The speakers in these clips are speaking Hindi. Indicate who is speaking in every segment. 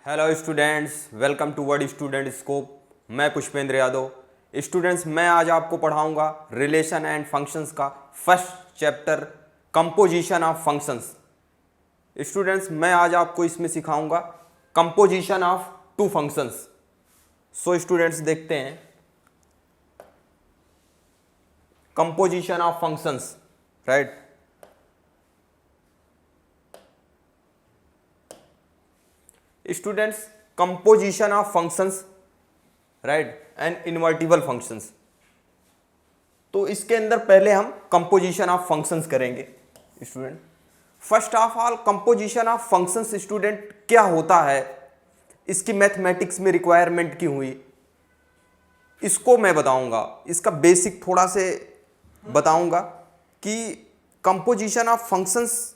Speaker 1: Hello students, welcome to word student scope. मैं पुष्पेंद्र यादव। स्टूडेंट्स, मैं आज आपको पढ़ाऊंगा रिलेशन एंड फंक्शंस का first chapter, composition of functions. Students, मैं आज आपको इसमें सिखाऊंगा composition of two functions. So students, देखते हैं composition of functions, right. Students, composition of functions, right, and invertible functions. तो इसके अंदर पहले हम कंपोजिशन ऑफ फंक्शंस करेंगे। Student, first of all composition of functions student क्या होता है, इसकी मैथमेटिक्स में रिक्वायरमेंट क्यों हुई, इसको मैं बताऊंगा। इसका बेसिक थोड़ा से बताऊंगा कि कंपोजिशन ऑफ फंक्शंस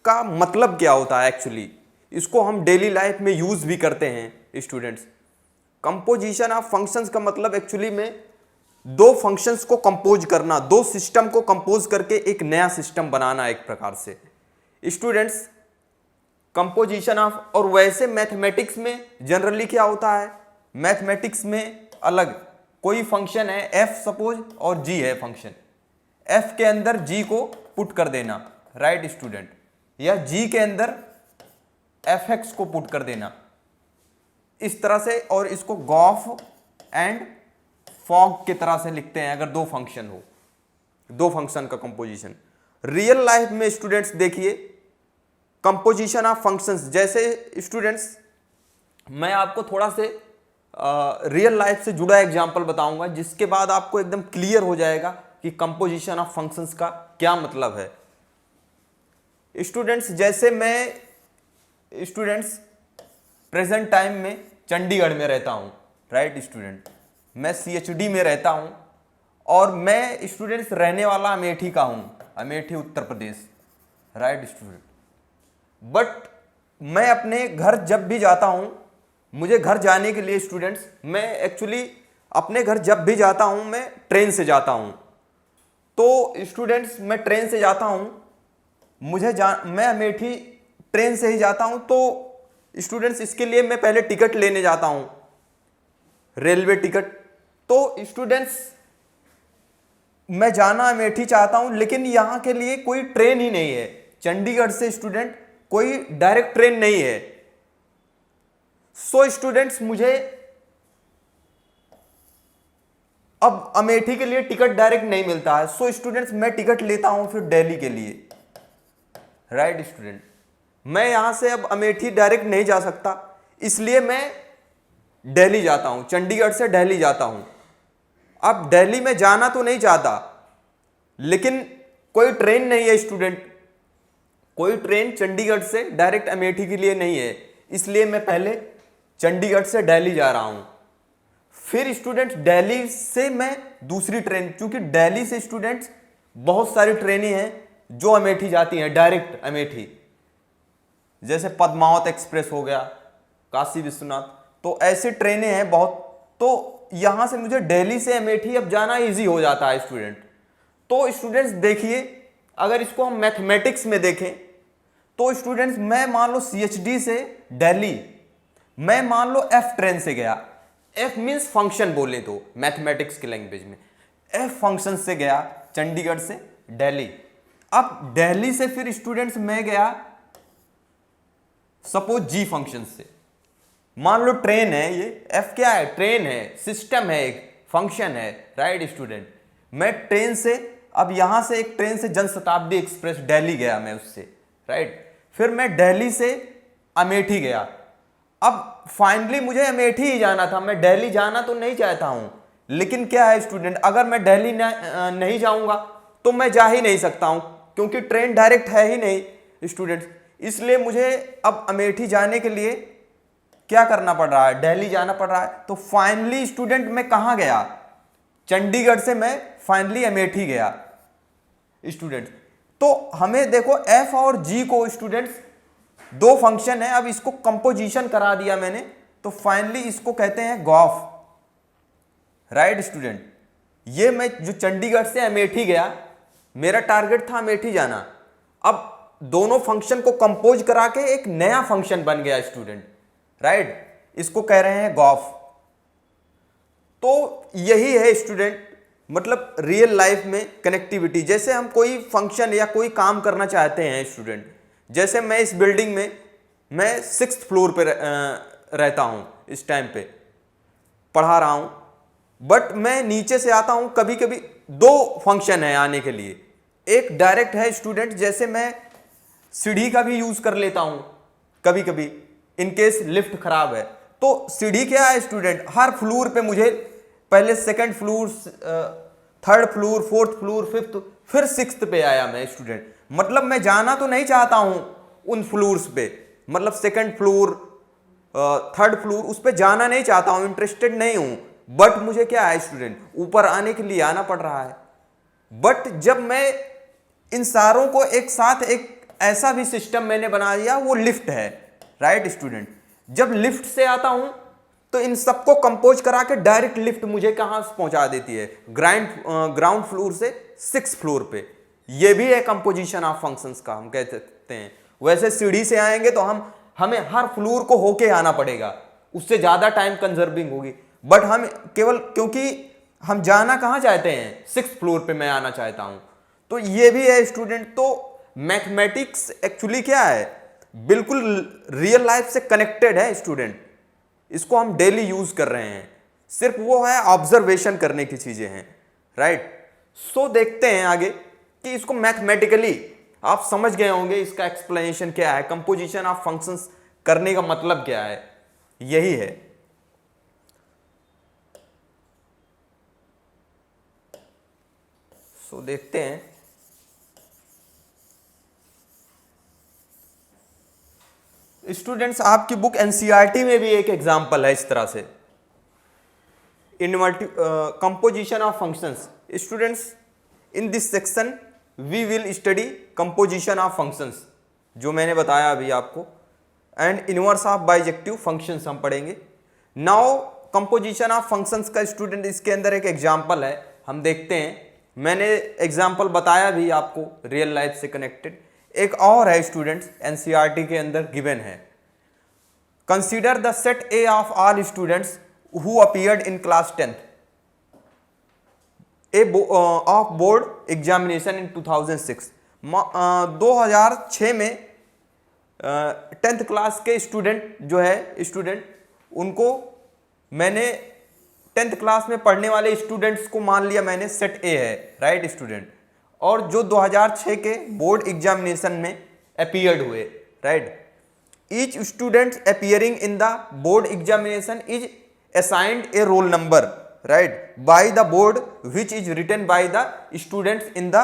Speaker 1: का मतलब क्या होता है। एक्चुअली इसको हम डेली लाइफ में यूज भी करते हैं। स्टूडेंट्स, कंपोजिशन ऑफ फंक्शंस का मतलब एक्चुअली में दो फंक्शंस को कंपोज करना, दो सिस्टम को कंपोज करके एक नया सिस्टम बनाना एक प्रकार से। स्टूडेंट्स, कंपोजिशन ऑफ, और वैसे मैथमेटिक्स में जनरली क्या होता है, मैथमेटिक्स में अलग कोई फंक्शन है f सपोज और g है फंक्शन, f के अंदर g को पुट कर देना, राइट स्टूडेंट, या g के अंदर fx को पुट कर देना, इस तरह से। और इसको गॉफ एंड फॉग की तरह से लिखते हैं अगर दो फंक्शन हो, दो फंक्शन का कंपोजिशन। रियल लाइफ में स्टूडेंट्स देखिए कंपोजिशन ऑफ फंक्शंस, जैसे स्टूडेंट्स मैं आपको थोड़ा से रियल लाइफ से जुड़ा एग्जांपल बताऊंगा, जिसके बाद आपको एकदम क्लियर हो जाएगा कि कंपोजिशन ऑफ फंक्शंस का क्या मतलब है। स्टूडेंट्स, जैसे मैं स्टूडेंट्स प्रेजेंट टाइम में चंडीगढ़ में रहता हूं, राइट स्टूडेंट, मैं CHD में रहता हूं और मैं स्टूडेंट्स रहने वाला अमेठी का हूं, Amethi Uttar Pradesh, right student. But मैं अपने घर जब भी जाता हूं, मुझे घर जाने के लिए स्टूडेंट्स, मैं एक्चुअली अपने घर जब भी जाता हूं मैं ट्रेन से जाता हूं। तो स्टूडेंट्स मैं ट्रेन से जाता हूं, मैं अमेठी ट्रेन से ही जाता हूं। तो स्टूडेंट्स इसके लिए मैं पहले टिकट लेने जाता हूं, रेलवे टिकट। तो स्टूडेंट्स मैं जाना अमेठी चाहता हूं, लेकिन यहां के लिए कोई ट्रेन ही नहीं है, चंडीगढ़ से स्टूडेंट कोई डायरेक्ट ट्रेन नहीं है। सो स्टूडेंट्स मुझे अब अमेठी के लिए टिकट डायरेक्ट नहीं मिलता है। सो स्टूडेंट्स मैं टिकट लेता हूं फिर दिल्ली के लिए, राइट स्टूडेंट। मैं यहां से अब अमेठी डायरेक्ट नहीं जा सकता, इसलिए मैं दिल्ली जाता हूं, चंडीगढ़ से दिल्ली जाता हूं। अब दिल्ली में जाना तो नहीं चाहता, लेकिन कोई ट्रेन नहीं है स्टूडेंट, कोई ट्रेन चंडीगढ़ से डायरेक्ट अमेठी के लिए नहीं है, इसलिए मैं पहले चंडीगढ़ से दिल्ली जा रहा हूं। फिर स्टूडेंट्स दिल्ली से मैं दूसरी ट्रेन, क्योंकि दिल्ली से स्टूडेंट्स बहुत सारी ट्रेनें हैं जो अमेठी जाती हैं, डायरेक्ट अमेठी, जैसे पद्मावत एक्सप्रेस हो गया, काशी विश्वनाथ, तो ऐसी ट्रेनें हैं बहुत। तो यहां से मुझे दिल्ली से अमेठी अब जाना इजी हो जाता है स्टूडेंट। तो स्टूडेंट्स देखिए, अगर इसको हम मैथमेटिक्स में देखें तो स्टूडेंट्स मैं मान लो CHD से दिल्ली, मैं मान लो F ट्रेन से गया, F मीन्स फंक्शन बोले तो मैथमेटिक्स की लैंग्वेज में, F फंक्शन से गया चंडीगढ़ से दिल्ली। अब दिल्ली से फिर स्टूडेंट्स मैं गया सपोज G फंक्शन से, मान लो ट्रेन है, ये F क्या है, ट्रेन है, सिस्टम है, एक फंक्शन है, राइट स्टूडेंट। मैं ट्रेन से अब यहां से एक ट्रेन से जनशताब्दी एक्सप्रेस दिल्ली गया मैं उससे, राइट। फिर मैं दिल्ली से अमेठी गया। अब फाइनली मुझे अमेठी ही जाना था, मैं दिल्ली जाना तो नहीं चाहता हूं, लेकिन क्या है स्टूडेंट, अगर मैं दिल्ली नहीं जाऊंगा तो मैं जा ही नहीं सकता हूं, क्योंकि ट्रेन डायरेक्ट है ही नहीं स्टूडेंट्स। इसलिए मुझे अब अमेठी जाने के लिए क्या करना पड़ रहा है, दिल्ली जाना पड़ रहा है। तो फाइनली स्टूडेंट मैं कहां गया, चंडीगढ़ से मैं फाइनली अमेठी गया स्टूडेंट। तो हमें देखो F और G को स्टूडेंट्स दो फंक्शन है, अब इसको कंपोजिशन करा दिया मैंने, तो फाइनली इसको कहते हैं गॉफ, राइट स्टूडेंट। ये मैं जो चंडीगढ़ से अमेठी गया, मेरा टारगेट था अमेठी जाना, अब दोनों फंक्शन को कंपोज करा के एक नया फंक्शन बन गया स्टूडेंट, राइट, इसको कह रहे हैं गॉफ। तो यही है स्टूडेंट, मतलब रियल लाइफ में कनेक्टिविटी। जैसे हम कोई फंक्शन या कोई काम करना चाहते हैं स्टूडेंट, जैसे मैं इस बिल्डिंग में मैं 6th फ्लोर पे रहता हूँ, इस टाइम पे पढ़ा रहा हूँ, बट मैं नीचे से आता हूँ। कभी कभी दो फंक्शन है आने के लिए, एक डायरेक्ट है स्टूडेंट, जैसे मैं सीढ़ी का भी यूज कर लेता हूँ कभी कभी, इनकेस लिफ्ट खराब है। तो सीढ़ी क्या है स्टूडेंट, हर फ्लोर पे मुझे पहले 2nd floor, 3rd floor, 4th floor, 5th, फिर 6th पे आया मैं स्टूडेंट। मतलब मैं जाना तो नहीं चाहता हूं उन फ्लोर्स पे, मतलब 2nd फ्लोर, 3rd फ्लोर, उस पे जाना नहीं चाहता हूं, इंटरेस्टेड नहीं हूं, बट मुझे क्या है स्टूडेंट, ऊपर आने के लिए आना पड़ रहा है। बट जब मैं इन सारों को एक साथ, एक ऐसा भी सिस्टम मैंने बना दिया, वो लिफ्ट है, राइट स्टूडेंट। जब लिफ्ट से आता हूं तो इन सबको कंपोज करा के डायरेक्ट लिफ्ट मुझे कहां पहुंचा देती है, ग्राउंड फ्लोर से 6th फ्लोर पे। ये भी है कंपोजिशन ऑफ फंक्शंस का, हम कह सकते हैं। वैसे सीढ़ी से आएंगे तो हमें हर फ्लोर को होके आना पड़ेगा, उससे ज्यादा टाइम कंजर्विंग होगी। बट हम केवल, क्योंकि हम जाना कहां चाहते हैं, 6th फ्लोर पे मैं आना चाहता हूं। तो ये भी है स्टूडेंट। तो मैथमेटिक्स एक्चुअली क्या है, बिल्कुल रियल लाइफ से कनेक्टेड है स्टूडेंट। इसको हम डेली यूज कर रहे हैं, सिर्फ वो है ऑब्जर्वेशन करने की चीजें हैं, राइट। सो देखते हैं आगे कि इसको मैथमेटिकली आप समझ गए होंगे, इसका एक्सप्लेनेशन क्या है, कंपोजिशन ऑफ फंक्शंस करने का मतलब क्या है, यही है। सो देखते हैं। स्टूडेंट्स, आपकी बुक एनसीईआरटी में भी एक एग्जांपल है इस तरह से, composition of functions. Students, in this section we will study composition of functions, जो मैंने बताया अभी आपको, and inverse of bijective functions हम पढ़ेंगे। नाउ कंपोजिशन ऑफ फंक्शंस का स्टूडेंट इसके अंदर एक एग्जांपल है, हम देखते हैं। मैंने एग्जांपल बताया भी आपको रियल लाइफ से कनेक्टेड। एक और है स्टूडेंट्स, एनसीईआरटी के अंदर गिवन है, consider the set A of all students who appeared in class 10th of board examination in 2006। 2006 में 10th क्लास के स्टूडेंट जो है स्टूडेंट, उनको मैंने 10th क्लास में पढ़ने वाले स्टूडेंट्स को मान लिया मैंने सेट ए है, राइट स्टूडेंट। और जो 2006 के बोर्ड एग्जामिनेशन में अपीयर्ड हुए, right. Each student appearing in the board examination is assigned a roll number, right, by the board which is written by the students in the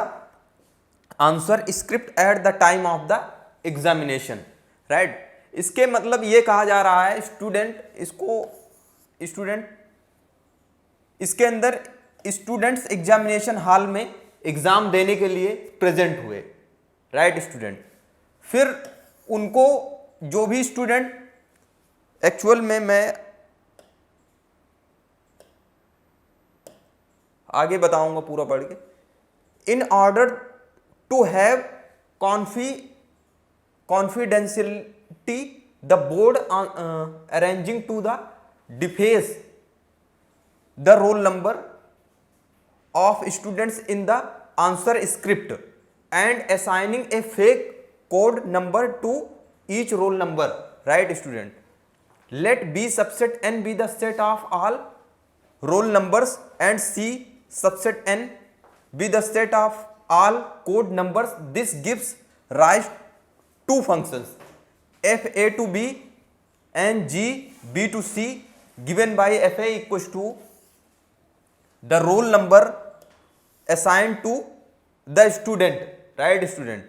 Speaker 1: answer script at the time of the examination, right. इसके मतलब ये कहा जा रहा है स्टूडेंट इसके अंदर स्टूडेंट्स एग्जामिनेशन हॉल में एग्जाम देने के लिए प्रेजेंट हुए, राइट स्टूडेंट। फिर उनको जो भी स्टूडेंट एक्चुअल में, मैं आगे बताऊंगा पूरा पढ़ के, in order to have confidentiality the board arranging to the deface the roll number of students in the answer script and assigning a fake code number to each roll number, right student. Let B subset n be the set of all roll numbers and C subset n be the set of all code numbers. This gives rise to functions f a to b and g b to c given by f a equals to the roll number assigned to the student, right student,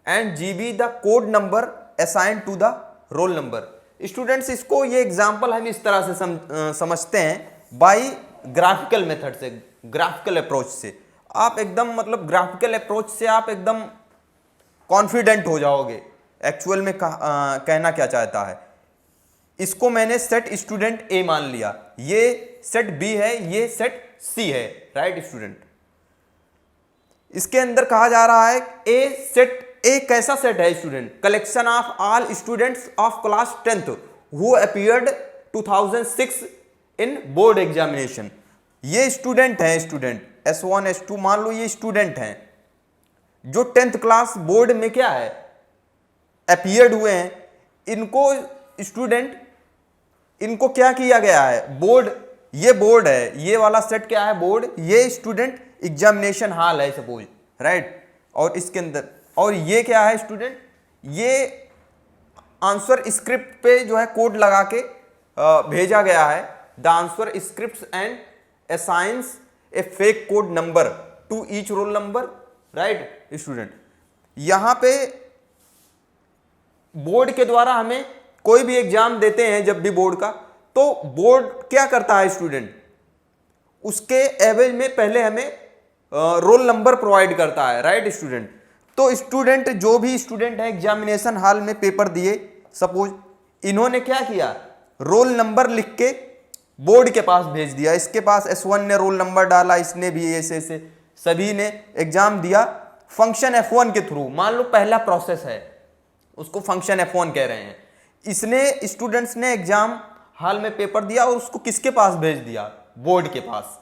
Speaker 1: and GB the code number assigned to the roll number. Students, इसको ये एग्जांपल हम इस तरह से समझते हैं बाय ग्राफिकल मेथड से, ग्राफिकल अप्रोच से। आप एकदम, मतलब ग्राफिकल अप्रोच से आप एकदम कॉन्फिडेंट हो जाओगे एक्चुअल में कहना क्या चाहता है। इसको मैंने सेट स्टूडेंट ए मान लिया, ये सेट बी है, ये सेट सी है, राइट स्टूडेंट। इसके अंदर कहा जा रहा है ए कैसा सेट है student, collection of all students of class 10th who appeared 2006 in board examination. ये स्टूडेंट हैं, स्टूडेंट S1 S2 मान लो ये स्टूडेंट हैं जो 10th क्लास बोर्ड में क्या है अपीयर्ड हुए हैं। इनको स्टूडेंट इनको क्या किया गया है, बोर्ड, ये बोर्ड है, ये वाला सेट क्या है बोर्ड, ये स्टूडेंट एग्जामिनेशन हॉल है सपोज, राइट। और इसके अंदर और ये क्या है स्टूडेंट, ये आंसर स्क्रिप्ट पे जो है कोड लगा के भेजा गया है। The answer script and assigns A fake code number two each role number, right student. यहां पे बोर्ड के द्वारा हमें कोई भी एग्जाम देते हैं जब भी बोर्ड का, तो बोर्ड क्या करता है स्टूडेंट, उसके एवरेज में पहले हमें रोल नंबर प्रोवाइड करता है, राइट स्टूडेंट। तो स्टूडेंट जो भी स्टूडेंट है एग्जामिनेशन हॉल में पेपर दिए, सपोज इन्होंने क्या किया, रोल नंबर लिख के बोर्ड के पास भेज दिया। इसके पास S1 ने रोल नंबर डाला, इसने भी ऐसे सभी ने एग्जाम दिया फंक्शन F1 के थ्रू। मान लो पहला प्रोसेस है, उसको फंक्शन F1 कह रहे हैं। इसने स्टूडेंट्स ने एग्जाम हॉल में पेपर दिया और उसको किसके पास भेज दिया, बोर्ड के पास,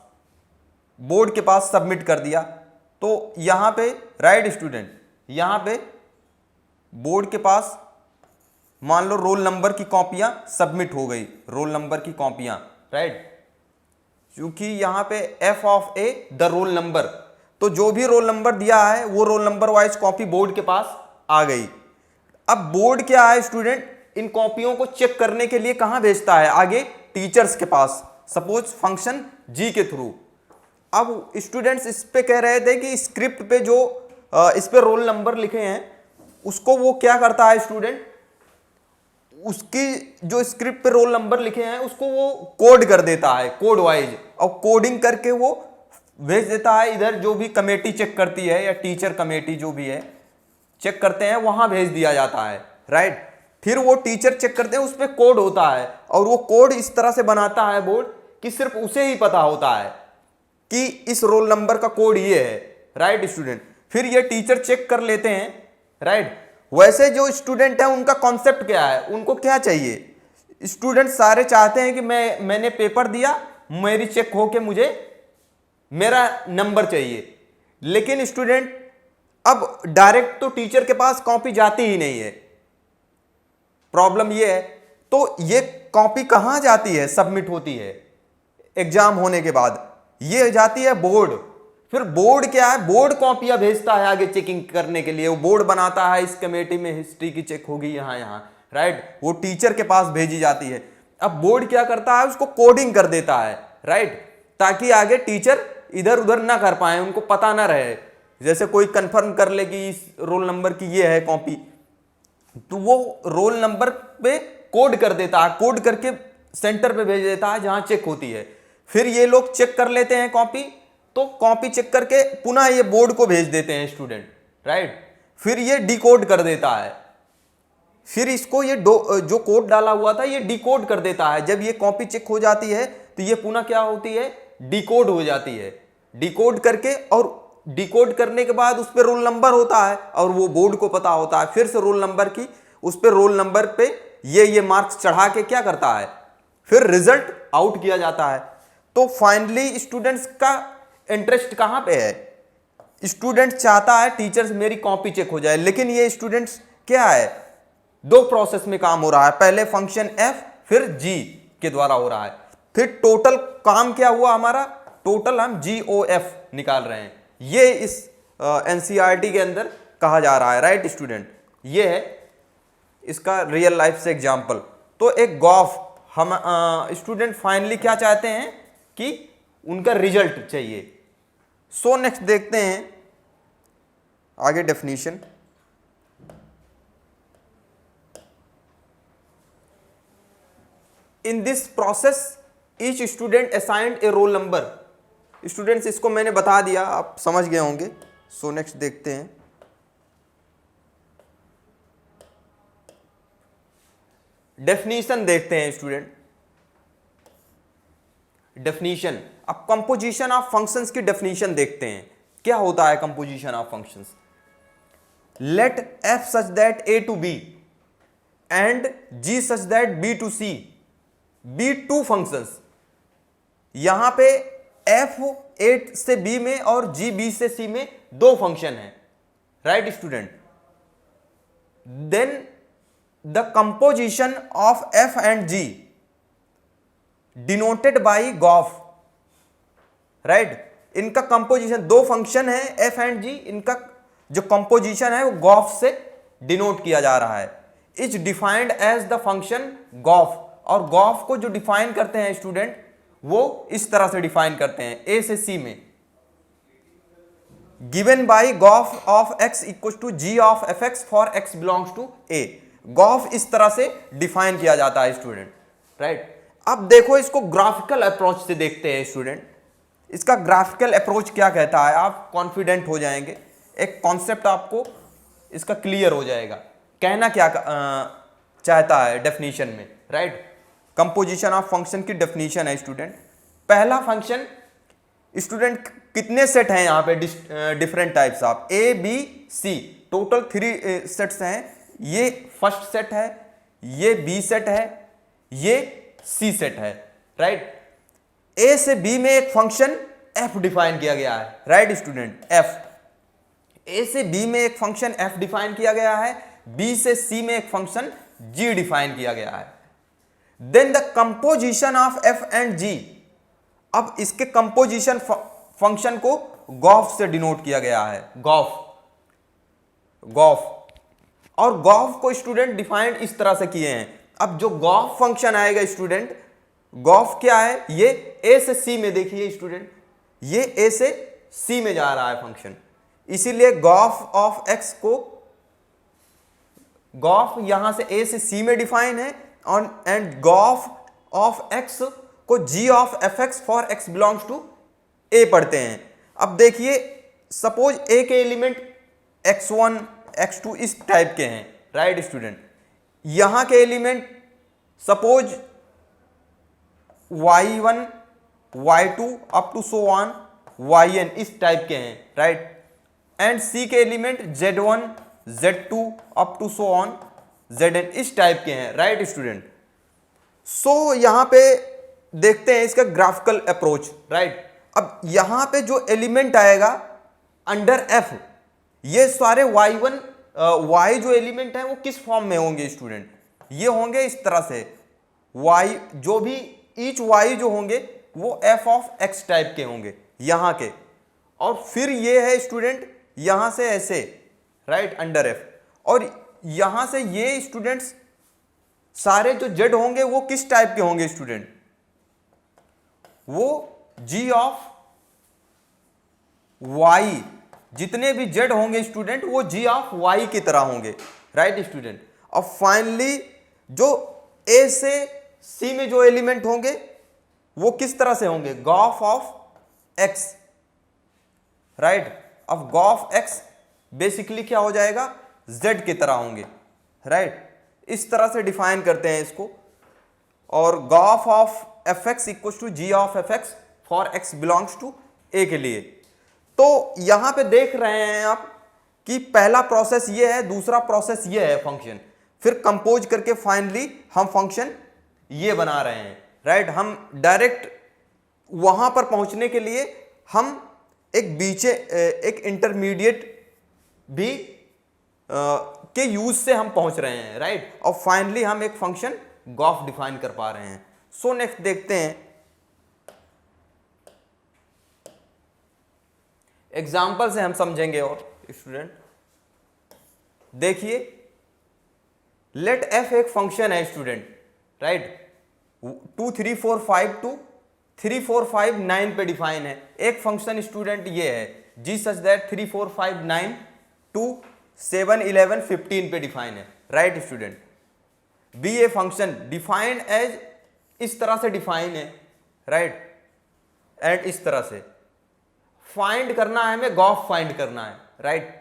Speaker 1: बोर्ड के पास सबमिट कर दिया। तो यहां पे राइट स्टूडेंट, यहां पे बोर्ड के पास मान लो रोल नंबर की कॉपियां सबमिट हो गई, रोल नंबर की कॉपियां, राइट। क्योंकि यहां पे F of A the roll number, तो जो भी रोल नंबर दिया है वो roll number wise copy board के पास आ गई। अब बोर्ड क्या है स्टूडेंट, इन कॉपियों को चेक करने के लिए कहां भेजता है, आगे टीचर्स के पास, सपोज फंक्शन G के थ्रू। अब स्टूडेंट्स इस पे कह रहे थे कि स्क्रिप्ट पे जो इस पे रोल नंबर लिखे हैं उसको वो क्या करता है स्टूडेंट, उसकी जो स्क्रिप्ट पे रोल नंबर लिखे हैं उसको वो कोड कर देता है कोड वाइज, और कोडिंग करके वो भेज देता है इधर, जो भी कमेटी चेक करती है या टीचर कमेटी जो भी है चेक करते हैं वहां भेज दिया जाता है, राइट। फिर वो टीचर चेक करते हैं, उस पर कोड होता है और वो कोड इस तरह से बनाता है बोर्ड कि सिर्फ उसे ही पता होता है कि इस रोल नंबर का कोड ये है, राइट स्टूडेंट। फिर ये टीचर चेक कर लेते हैं, राइट। वैसे जो स्टूडेंट है उनका कॉन्सेप्ट क्या है, उनको क्या चाहिए, स्टूडेंट सारे चाहते हैं कि मैंने पेपर दिया, मेरी चेक हो के मुझे मेरा नंबर चाहिए। लेकिन स्टूडेंट अब डायरेक्ट तो टीचर के पास कॉपी जाती ही नहीं है, प्रॉब्लम ये है। तो ये कॉपी कहां जाती है, सबमिट होती है एग्जाम होने के बाद, ये जाती है बोर्ड। फिर बोर्ड क्या है, बोर्ड कॉपियां भेजता है आगे चेकिंग करने के लिए। वो बोर्ड बनाता है, इस कमेटी में हिस्ट्री की चेक होगी यहां यहां, राइट, वो टीचर के पास भेजी जाती है। अब बोर्ड क्या करता है, उसको कोडिंग कर देता है, राइट, ताकि आगे टीचर इधर उधर ना कर पाए, उनको पता ना रहे। जैसे कोई कंफर्म कर ले कि इस रोल नंबर की ये है कॉपी, तो वो रोल नंबर पे कोड कर देता है, कोड करके सेंटर पे भेज देता है जहां चेक होती है। फिर ये लोग चेक कर लेते हैं कॉपी, तो कॉपी चेक करके पुनः ये बोर्ड को भेज देते हैं स्टूडेंट, राइट। फिर ये डिकोड कर देता है, फिर इसको ये जो कोड डाला हुआ था ये डिकोड कर देता है। जब ये कॉपी चेक हो जाती है तो ये पुनः क्या होती है, डिकोड हो जाती है। डिकोड करके, और डिकोड करने के बाद उस पर रोल नंबर होता है और वो बोर्ड को पता होता है। फिर से रोल नंबर की, उस पर रोल नंबर पे ये मार्क्स चढ़ा के क्या करता है, फिर रिजल्ट आउट किया जाता है। तो फाइनली स्टूडेंट्स का इंटरेस्ट कहां पे है, स्टूडेंट चाहता है टीचर्स मेरी कॉपी चेक हो जाए। लेकिन ये स्टूडेंट्स क्या है, दो प्रोसेस में काम हो रहा है, पहले फंक्शन F फिर G के द्वारा हो रहा है। फिर टोटल काम क्या हुआ हमारा, टोटल हम GOF निकाल रहे हैं। ये इस NCERT के अंदर कहा जा रहा है, राइट स्टूडेंट। ये है इसका रियल लाइफ से एग्जांपल। तो एक गॉफ हम स्टूडेंट फाइनली क्या चाहते हैं कि उनका रिजल्ट चाहिए। सो नेक्स्ट देखते हैं आगे definition. In this process each student assigned a roll number. Students इसको मैंने बता दिया, आप समझ गए होंगे। सो नेक्स्ट देखते हैं डेफिनेशन, देखते हैं स्टूडेंट डेफिनेशन। अब कंपोजिशन ऑफ फंक्शंस की डेफिनेशन देखते हैं, क्या होता है composition of functions. Let f such that a to b and g such that b to c be two functions. यहां पे एफ ए से बी में और जी बी से सी में दो फंक्शन है, right student. Then the composition of f and g denoted by gof, right. इनका कंपोजिशन, दो फंक्शन है एफ एंड जी, इनका जो कंपोजिशन है वो गॉफ से डिनोट किया जा रहा है। Is defined as the function gof, और गॉफ को जो डिफाइन करते हैं स्टूडेंट वो इस तरह से डिफाइन करते हैं ए से सी में, given by gof of x equal to g of f x for x belongs to a. Gof इस तरह से डिफाइन किया जाता है स्टूडेंट, राइट। अब देखो इसको ग्राफिकल अप्रोच से देखते हैं स्टूडेंट। इसका ग्राफिकल अप्रोच क्या कहता है, आप कॉन्फिडेंट हो जाएंगे, एक कॉन्सेप्ट आपको इसका क्लियर हो जाएगा, कहना क्या चाहता है डेफिनेशन में, राइट। कंपोजिशन ऑफ फंक्शन की डेफिनेशन है स्टूडेंट। पहला फंक्शन स्टूडेंट कितने सेट हैं यहाँ पे, different types of a B c, total 3 sets हैं। ये फर्स्ट सेट है, ये बी सेट है, ये सी सेट है, राइट। ए से बी में एक फंक्शन एफ डिफाइन किया गया है, राइट स्टूडेंट, एफ। ए से बी में एक फंक्शन एफ डिफाइन किया गया है, बी से सी में एक फंक्शन जी डिफाइन किया गया है। Then the composition of f and g, अब इसके कंपोजिशन फंक्शन को गॉफ से डिनोट किया गया है, गॉफ। और गॉफ को स्टूडेंट डिफाइंड इस तरह से किए हैं। अब जो गॉफ फंक्शन आएगा स्टूडेंट, गॉफ क्या है, ये ए से सी में, देखिए स्टूडेंट, ये ए से सी में जा रहा है फंक्शन, इसीलिए गॉफ ऑफ एक्स को, गॉफ यहां से ए से सी में डिफाइन है, और एंड गॉफ ऑफ एक्स को g of f x for x belongs to A पढ़ते हैं। अब देखिए सपोज ए के एलिमेंट x1 x2 इस टाइप के हैं, राइट स्टूडेंट। यहां के element suppose y1 y2 up to so on yn इस टाइप के हैं, राइट। एंड सी के element z1 z2 up to so on zn इस टाइप के हैं, राइट स्टूडेंट। सो यहां पे देखते हैं इसका ग्राफिकल अप्रोच, राइट। अब यहां पे जो एलिमेंट आएगा अंडर एफ, ये सारे y1 y जो एलिमेंट है वो किस फॉर्म में होंगे स्टूडेंट, ये होंगे इस तरह से, y जो भी ईच y जो होंगे वो f ऑफ x टाइप के होंगे यहां के, और फिर ये है स्टूडेंट यहां से ऐसे, राइट, अंडर f, और यहां से ये स्टूडेंट्स सारे जो z होंगे वो किस टाइप के होंगे स्टूडेंट, वो g ऑफ y, जितने भी z होंगे स्टूडेंट वो g ऑफ y की तरह होंगे, राइट स्टूडेंट। और फाइनली जो a से c में जो एलिमेंट होंगे वो किस तरह से होंगे, गॉफ ऑफ x, राइट। अब गॉफ x बेसिकली क्या हो जाएगा, z की तरह होंगे, राइट। इस तरह से डिफाइन करते हैं इसको। और gof of f x equal to g of f x for x belongs to A के लिए। तो यहां पे देख रहे हैं आप कि पहला प्रोसेस ये है, दूसरा प्रोसेस ये है फंक्शन, फिर कंपोज करके फाइनली हम फंक्शन ये बना रहे हैं, राइट। हम डायरेक्ट वहां पर पहुंचने के लिए हम एक बीचे एक इंटरमीडिएट भी के यूज से हम पहुंच रहे हैं, राइट। और फाइनली हम एक फंक्शन गॉफ डिफाइन कर पा रहे हैं। सो नेक्स्ट देखते हैं एग्जाम्पल से हम समझेंगे। और स्टूडेंट देखिए, लेट एफ एक फंक्शन है स्टूडेंट, राइट, 2 3 4 5 2 3 4 5 9 पे डिफाइन है। एक फंक्शन स्टूडेंट ये है जी सच दैट 3 4 5 9 2 7 11 15 पे डिफाइन है, right student. Be a function defined as, इस तरह से डिफाइन है, राइट, एंड इस तरह से फाइंड करना है हमें, गॉफ फाइंड करना है, राइट।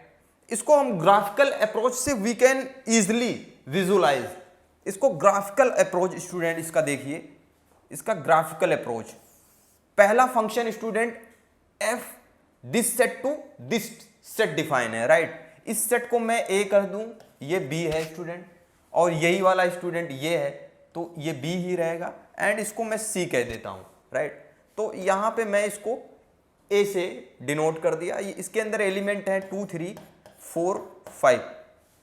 Speaker 1: इसको हम ग्राफिकल अप्रोच से वी कैन इजिली विजुलाइज। इसको ग्राफिकल अप्रोच स्टूडेंट इसका देखिए, इसका ग्राफिकल अप्रोच, पहला function student f this set to this set define है, राइट। इस सेट को मैं ए कर दूं, ये बी है स्टूडेंट, और यही वाला स्टूडेंट ये है, तो ये बी ही रहेगा एंड इसको मैं सी कह देता हूँ, राइट। तो यहाँ पे मैं इसको ए से डिनोट कर दिया। इसके अंदर एलिमेंट है 2 3 4 5,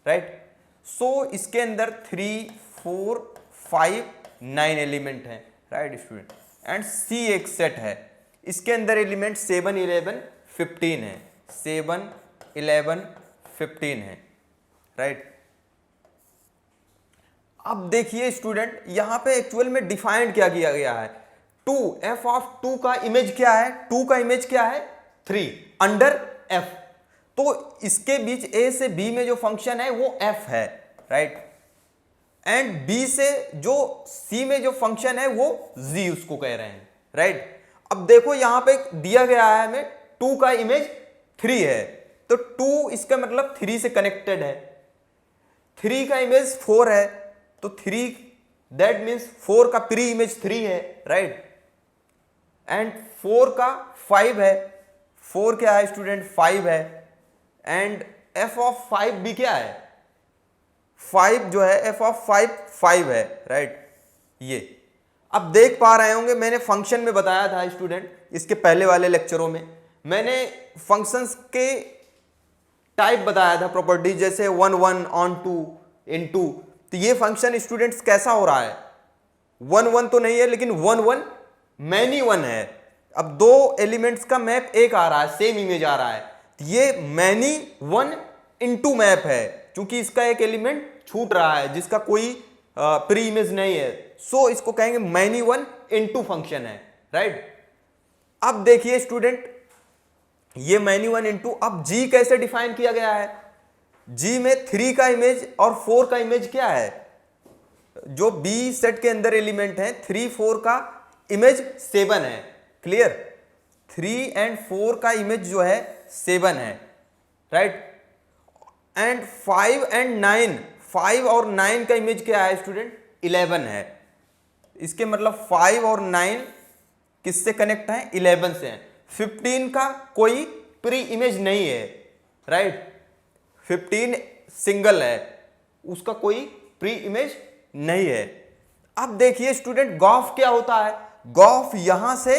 Speaker 1: राइट। सो इसके अंदर 3 4 5 9 एलिमेंट हैं, राइट स्टूडेंट। एंड सी एक सेट है, इसके अंदर एलिमेंट 7 11 15 है, 7 11 15 है, राइट। अब देखिए स्टूडेंट, यहां पे एक्चुअल में डिफाइंड क्या किया गया है, 2 f ऑफ 2 का इमेज क्या है, 2 का इमेज क्या है 3 अंडर f। तो इसके बीच a से b में जो फंक्शन है वो f है, राइट। एंड b से जो c में जो फंक्शन है वो g उसको कह रहे हैं, राइट। अब देखो यहां पे दिया गया है हमें 2 का इमेज 3 है, तो 2 इसका मतलब 3 से कनेक्टेड है। 3 का इमेज 4 है, तो 3 दैट मीन्स 4 का प्री इमेज 3 है, राइट। एंड 4 का 5 है, 4 क्या है स्टूडेंट 5 है। एंड f ऑफ 5 भी क्या है 5 जो है, f ऑफ 5 5 है, राइट। ये अब देख पा रहे होंगे, मैंने फंक्शन में बताया था स्टूडेंट, इसके पहले वाले लेक्चरों में मैंने फंक्शंस के टाइप बताया था, प्रॉपर्टी, जैसे 1 1 ऑन 2 इन 2। तो ये फंक्शन स्टूडेंट्स कैसा हो रहा है, 1 1 तो नहीं है लेकिन 1 1 मैनी 1 है। अब दो एलिमेंट्स का मैप एक आ रहा है, सेम इमेज आ रहा है, तो ये मैनी 1 इनटू मैप है, क्योंकि इसका एक एलिमेंट छूट रहा है जिसका कोई प्री इमेज नहीं है। सो इसको कहेंगे मैनी 1 इनटू फंक्शन है, राइट। अब देखिए स्टूडेंट, ये मैनी 1 इनटू, अब जी कैसे डिफाइन किया गया है, जी में 3 का इमेज और 4 का इमेज क्या है, जो बी सेट के अंदर एलिमेंट है 3 4 का इमेज 7 है, क्लियर। 3 एंड 4 का इमेज जो है 7 है, राइट। एंड 5 एंड 9, 5 और 9 का इमेज क्या है स्टूडेंट 11 है। इसके मतलब 5 और 9 किससे कनेक्ट है 11 से है। 15 का कोई प्री इमेज नहीं है, राइट। 15 सिंगल है, उसका कोई प्री इमेज नहीं है। अब देखिए स्टूडेंट, गॉफ क्या होता है, गॉफ यहां से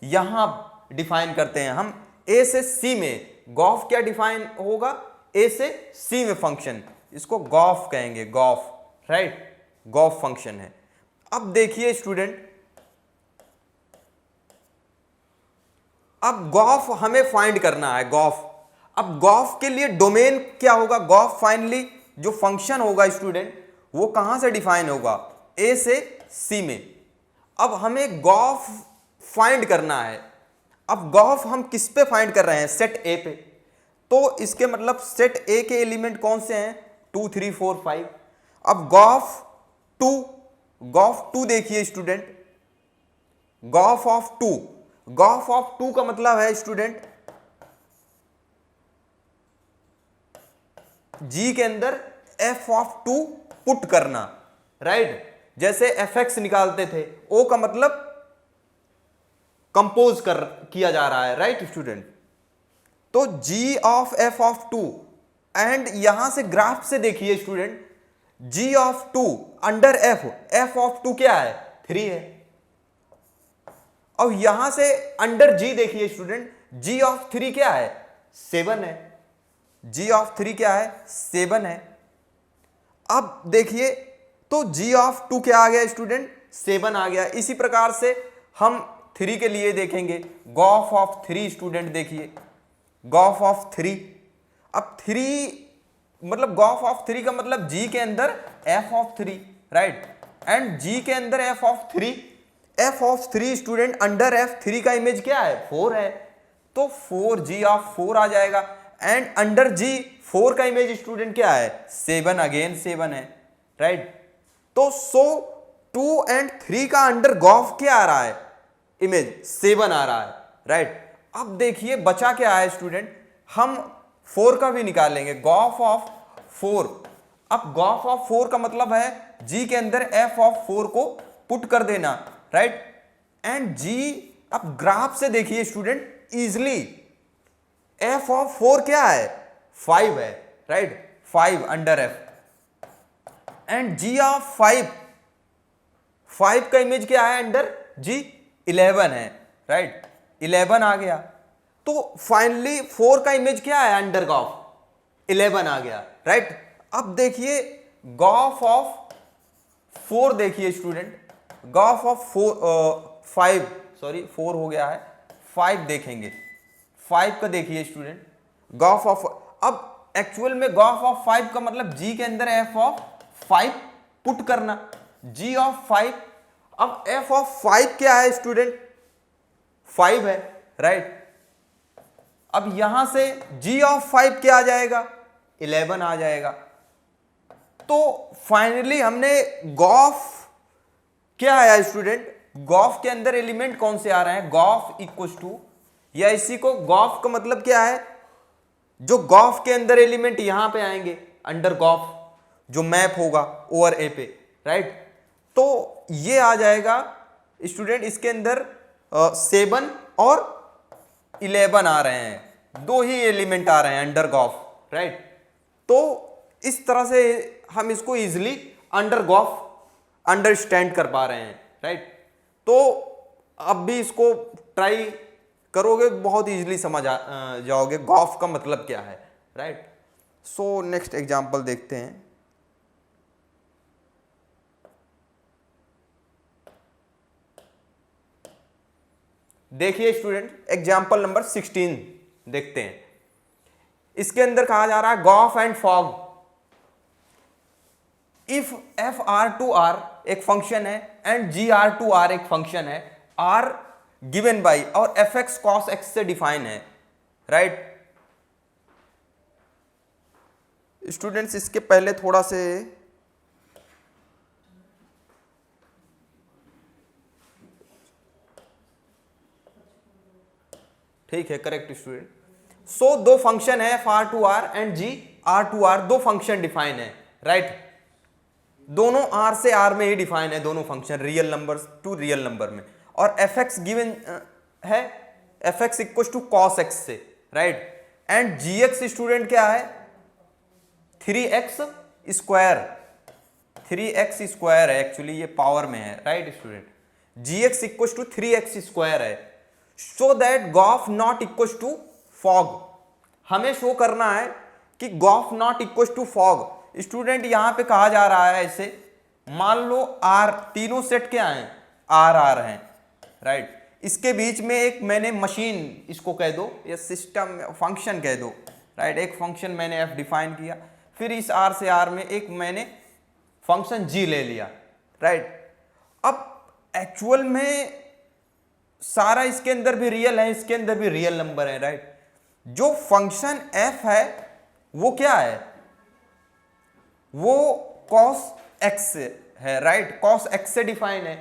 Speaker 1: यहां डिफाइन करते हैं हम, ए से सी में गॉफ क्या डिफाइन होगा, ए से सी में फंक्शन, इसको गॉफ कहेंगे, गॉफ, राइट, गॉफ फंक्शन है। अब देखिए स्टूडेंट, अब गॉफ हमें फाइंड करना है, गॉफ। अब गॉफ के लिए डोमेन क्या होगा, गॉफ फाइनली जो फंक्शन होगा स्टूडेंट वो कहां से डिफाइन होगा, ए से सी में। अब हमें गॉफ फाइंड करना है। अब गॉफ हम किस पे फाइंड कर रहे हैं, सेट ए पे, तो इसके मतलब सेट ए के एलिमेंट कौन से हैं 2 3 4 5। अब गॉफ टू देखिए student, Gauff of 2, Gauff of 2 का मतलब है स्टूडेंट जी के अंदर f ऑफ 2 पुट करना, राइट। जैसे fx निकालते थे, o का मतलब कंपोज किया जा रहा है, राइट स्टूडेंट। तो g of f of 2, and यहां से ग्राफ से देखिए student, g of 2 under f of 2 क्या है 3 है। और यहां से अंडर g देखिए स्टूडेंट, g ऑफ 3 क्या है 7 है, g ऑफ 3 क्या है 7 है। अब देखिए, तो g ऑफ 2 क्या आ गया स्टूडेंट 7 आ गया। इसी प्रकार से हम 3 के लिए देखेंगे, गॉफ ऑफ 3 स्टूडेंट देखिए, गॉफ ऑफ 3। अब 3 मतलब गॉफ ऑफ 3 का मतलब g के अंदर f of 3, right, and g के अंदर f of 3, f of 3 student under f, 3 का इमेज क्या है 4 है, तो 4 g ऑफ 4 आ जाएगा। एंड अंडर g 4 का इमेज स्टूडेंट क्या है 7, अगेन 7 है, राइट। तो 2 एंड 3 का अंडर गॉफ क्या आ रहा है इमेज 7 आ रहा है, राइट। अब देखिए बचा क्या है स्टूडेंट, हम 4 का भी निकालेंगे, गॉफ ऑफ 4। अब गॉफ ऑफ 4 का मतलब है g के अंदर f ऑफ 4 को पुट कर देना, राइट। एंड g, अब ग्राफ से देखिए स्टूडेंट इजिली f ऑफ 4 क्या है 5 है, right, 5 under f। And g of 5, 5 का इमेज क्या है अंडर जी, 11 है, राइट, 11 आ गया। तो फाइनली 4 का इमेज क्या है अंडर गॉफ, 11 आ गया, राइट। अब देखिए गॉफ ऑफ 4, देखिए स्टूडेंट, गॉफ ऑफ 5, सॉरी 4 हो गया है, 5 देखेंगे, 5 का देखिए स्टूडेंट, गॉफ ऑफ, अब एक्चुअल में गॉफ ऑफ 5 का मतलब जी के अंदर एफ ऑफ 5 पुट करना, जी ऑफ 5, अब एफ ऑफ 5 क्या है स्टूडेंट, 5 है, राइट। अब यहां से जी ऑफ 5 क्या आ जाएगा, 11 आ जाएगा। तो फाइनली हमने गॉफ क्या आया स्टूडेंट, गॉफ के अंदर एलिमेंट कौन से आ रहे हैं, गॉफ इक्वल टू, या इसी को गॉफ का मतलब क्या है, जो गॉफ के अंदर एलिमेंट यहां पे आएंगे अंडर गॉफ, जो मैप होगा ओवर ए पे, राइट। तो ये आ जाएगा स्टूडेंट, इसके अंदर 7 और 11 आ रहे हैं, 2 ही एलिमेंट आ रहे हैं अंडर गॉफ, राइट। तो इस तरह से हम इसको इजिली अंडर गॉफ अंडरस्टैंड कर पा रहे हैं, राइट। तो अब भी इसको ट्राई करोगे बहुत इजीली समझ जाओगे गॉफ का मतलब क्या है, राइट। सो नेक्स्ट एग्जांपल देखते हैं। देखिए स्टूडेंट एग्जांपल नंबर 16 देखते हैं। इसके अंदर कहा जा रहा है gof and fog, if f are to r एक फंक्शन है and g are to r एक फंक्शन है, आर गिवन बाई और एफ एक्स कॉस एक्स से डिफाइन है, राइट। स्टूडेंट्स इसके पहले थोड़ा से ठीक है, करेक्ट स्टूडेंट। सो दो फंक्शन है f are to R and g are to R, दो फंक्शन डिफाइन है, राइट। दोनों आर से आर में ही डिफाइन है, दोनों function real number to real number में, और एफ एक्स गिवन है f x equal to cos x से, right. And g x student क्या है 3x स्क्वायर, 3x स्क्वायर है एक्चुअली, ये पावर में है, right student. G x equal to 3x square है। Show that gof not equal to fog, हमें शो करना है कि gof not equal to fog. Student यहां पे कहा जा रहा है ऐसे, मान लो आर, तीनों सेट क्या हैं आर आर हैं, राइट। इसके बीच में एक मैंने मशीन इसको कह दो या सिस्टम फंक्शन कह दो, राइट। एक फंक्शन मैंने एफ डिफाइन किया, फिर इस आर से आर में एक मैंने फंक्शन जी ले लिया, राइट। अब एक्चुअल में सारा इसके अंदर भी रियल है, इसके अंदर भी रियल नंबर है, राइट। जो फंक्शन एफ है वो क्या है, वो cos x है, राइट, cos x से डिफाइन है।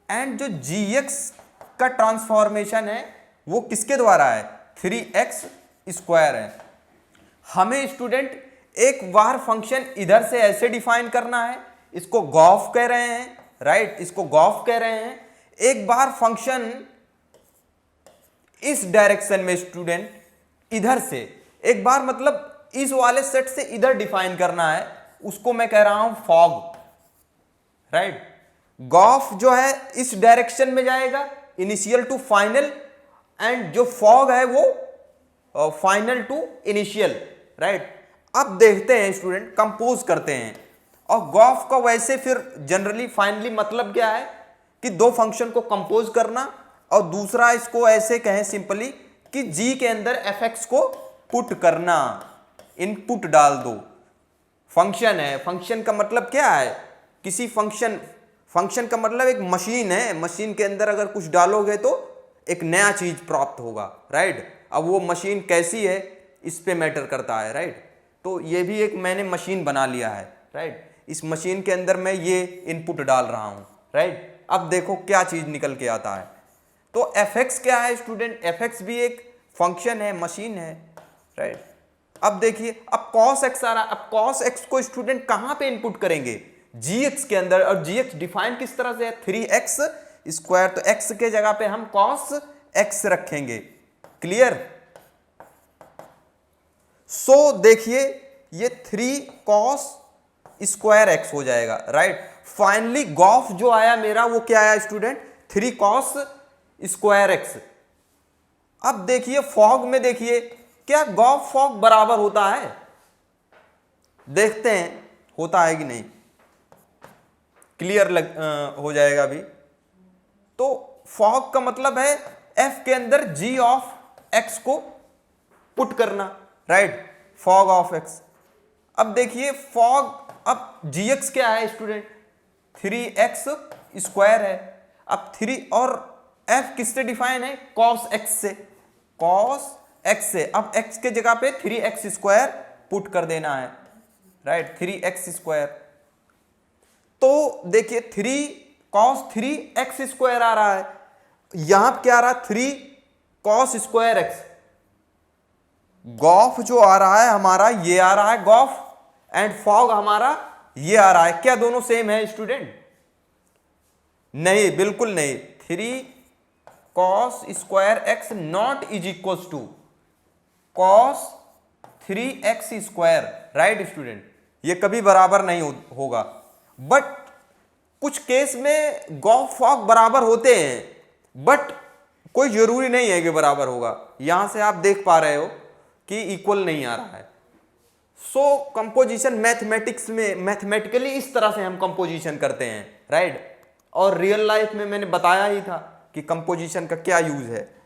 Speaker 1: एंड जो gx का ट्रांसफॉर्मेशन है वो किसके द्वारा है 3x स्क्वायर है। हमें स्टूडेंट एक बार फंक्शन इधर से ऐसे डिफाइन करना है, इसको गॉफ कह रहे हैं, राइट, इसको गॉफ कह रहे हैं। एक बार फंक्शन इस डायरेक्शन में स्टूडेंट इधर से, एक बार मतलब इस वाले सेट से इधर डिफाइन करना है, उसको मैं कह रहा हूं फॉग, राइट। गॉफ जो है इस डायरेक्शन में जाएगा इनिशियल टू फाइनल, एंड जो फॉग है वो फाइनल टू इनिशियल, राइट। अब देखते हैं स्टूडेंट, कंपोज करते हैं। और गॉफ का वैसे फिर जनरली फाइनली मतलब क्या है कि दो फंक्शन को कंपोज करना, और दूसरा इसको ऐसे कहें सिंपली कि जी के अंदर एफ एक्स को पुट करना, इनपुट डाल दो। फंक्शन है, फंक्शन का मतलब क्या है, किसी फंक्शन, फंक्शन का मतलब एक मशीन है, मशीन के अंदर अगर कुछ डालोगे तो एक नया चीज प्राप्त होगा, राइट। अब वो मशीन कैसी है इस पे मैटर करता है, राइट। तो ये भी एक मैंने मशीन बना लिया है, राइट। इस मशीन के अंदर मैं ये इनपुट डाल रहा हूं, राइट। अब देखो क्या चीज निकल के आता है। तो एफ एक्स क्या है स्टूडेंट, एफ एक्स भी एक फंक्शन है, मशीन है, राइट। अब देखिए, अब cos x आ रहा है, अब cos x को स्टूडेंट कहां पे इनपुट करेंगे gx के अंदर, और gx डिफाइन किस तरह से है 3x स्क्वायर, तो x के जगह पे हम cos x रखेंगे, क्लियर। सो देखिए ये 3 cos स्क्वायर एक्स हो जाएगा, राइट। फाइनली गॉफ जो आया मेरा वो क्या आया स्टूडेंट, 3 कॉस स्क्वायर एक्स। अब देखिए फॉग में देखिए क्या गॉफ फॉग बराबर होता है, देखते हैं होता है कि नहीं, क्लियर हो जाएगा अभी। तो फॉग का मतलब है एफ के अंदर जी ऑफ एक्स को पुट करना, राइट, फॉग ऑफ एक्स। अब देखिए फॉग, अब जी एक्स क्या है स्टूडेंट, 3x स्क्वायर है। अब 3 और f किससे डिफाइन है, cos x से, cos x से। अब x के जगह पे 3x स्क्वायर पुट कर देना है, राइट, 3x स्क्वायर। तो देखिए 3 cos 3x स्क्वायर आ रहा है, यहां क्या आ रहा है 3 cos स्क्वायर x। गॉफ जो आ रहा है हमारा ये आ रहा है गॉफ, एंड फॉग हमारा ये आ रहा है। क्या दोनों सेम है स्टूडेंट, नहीं, बिल्कुल नहीं। 3 cos square x not is equal to cos 3x square, right student, ये कभी बराबर नहीं होगा। बट कुछ केस में गॉफ फॉग बराबर होते हैं, बट कोई जरूरी नहीं है कि बराबर होगा। यहां से आप देख पा रहे हो कि इक्वल नहीं आ रहा है। सो कंपोजिशन मैथमेटिक्स में मैथमेटिकली इस तरह से हम कंपोजिशन करते हैं, राइट। और रियल लाइफ में मैंने बताया ही था कि कंपोजिशन का क्या यूज है।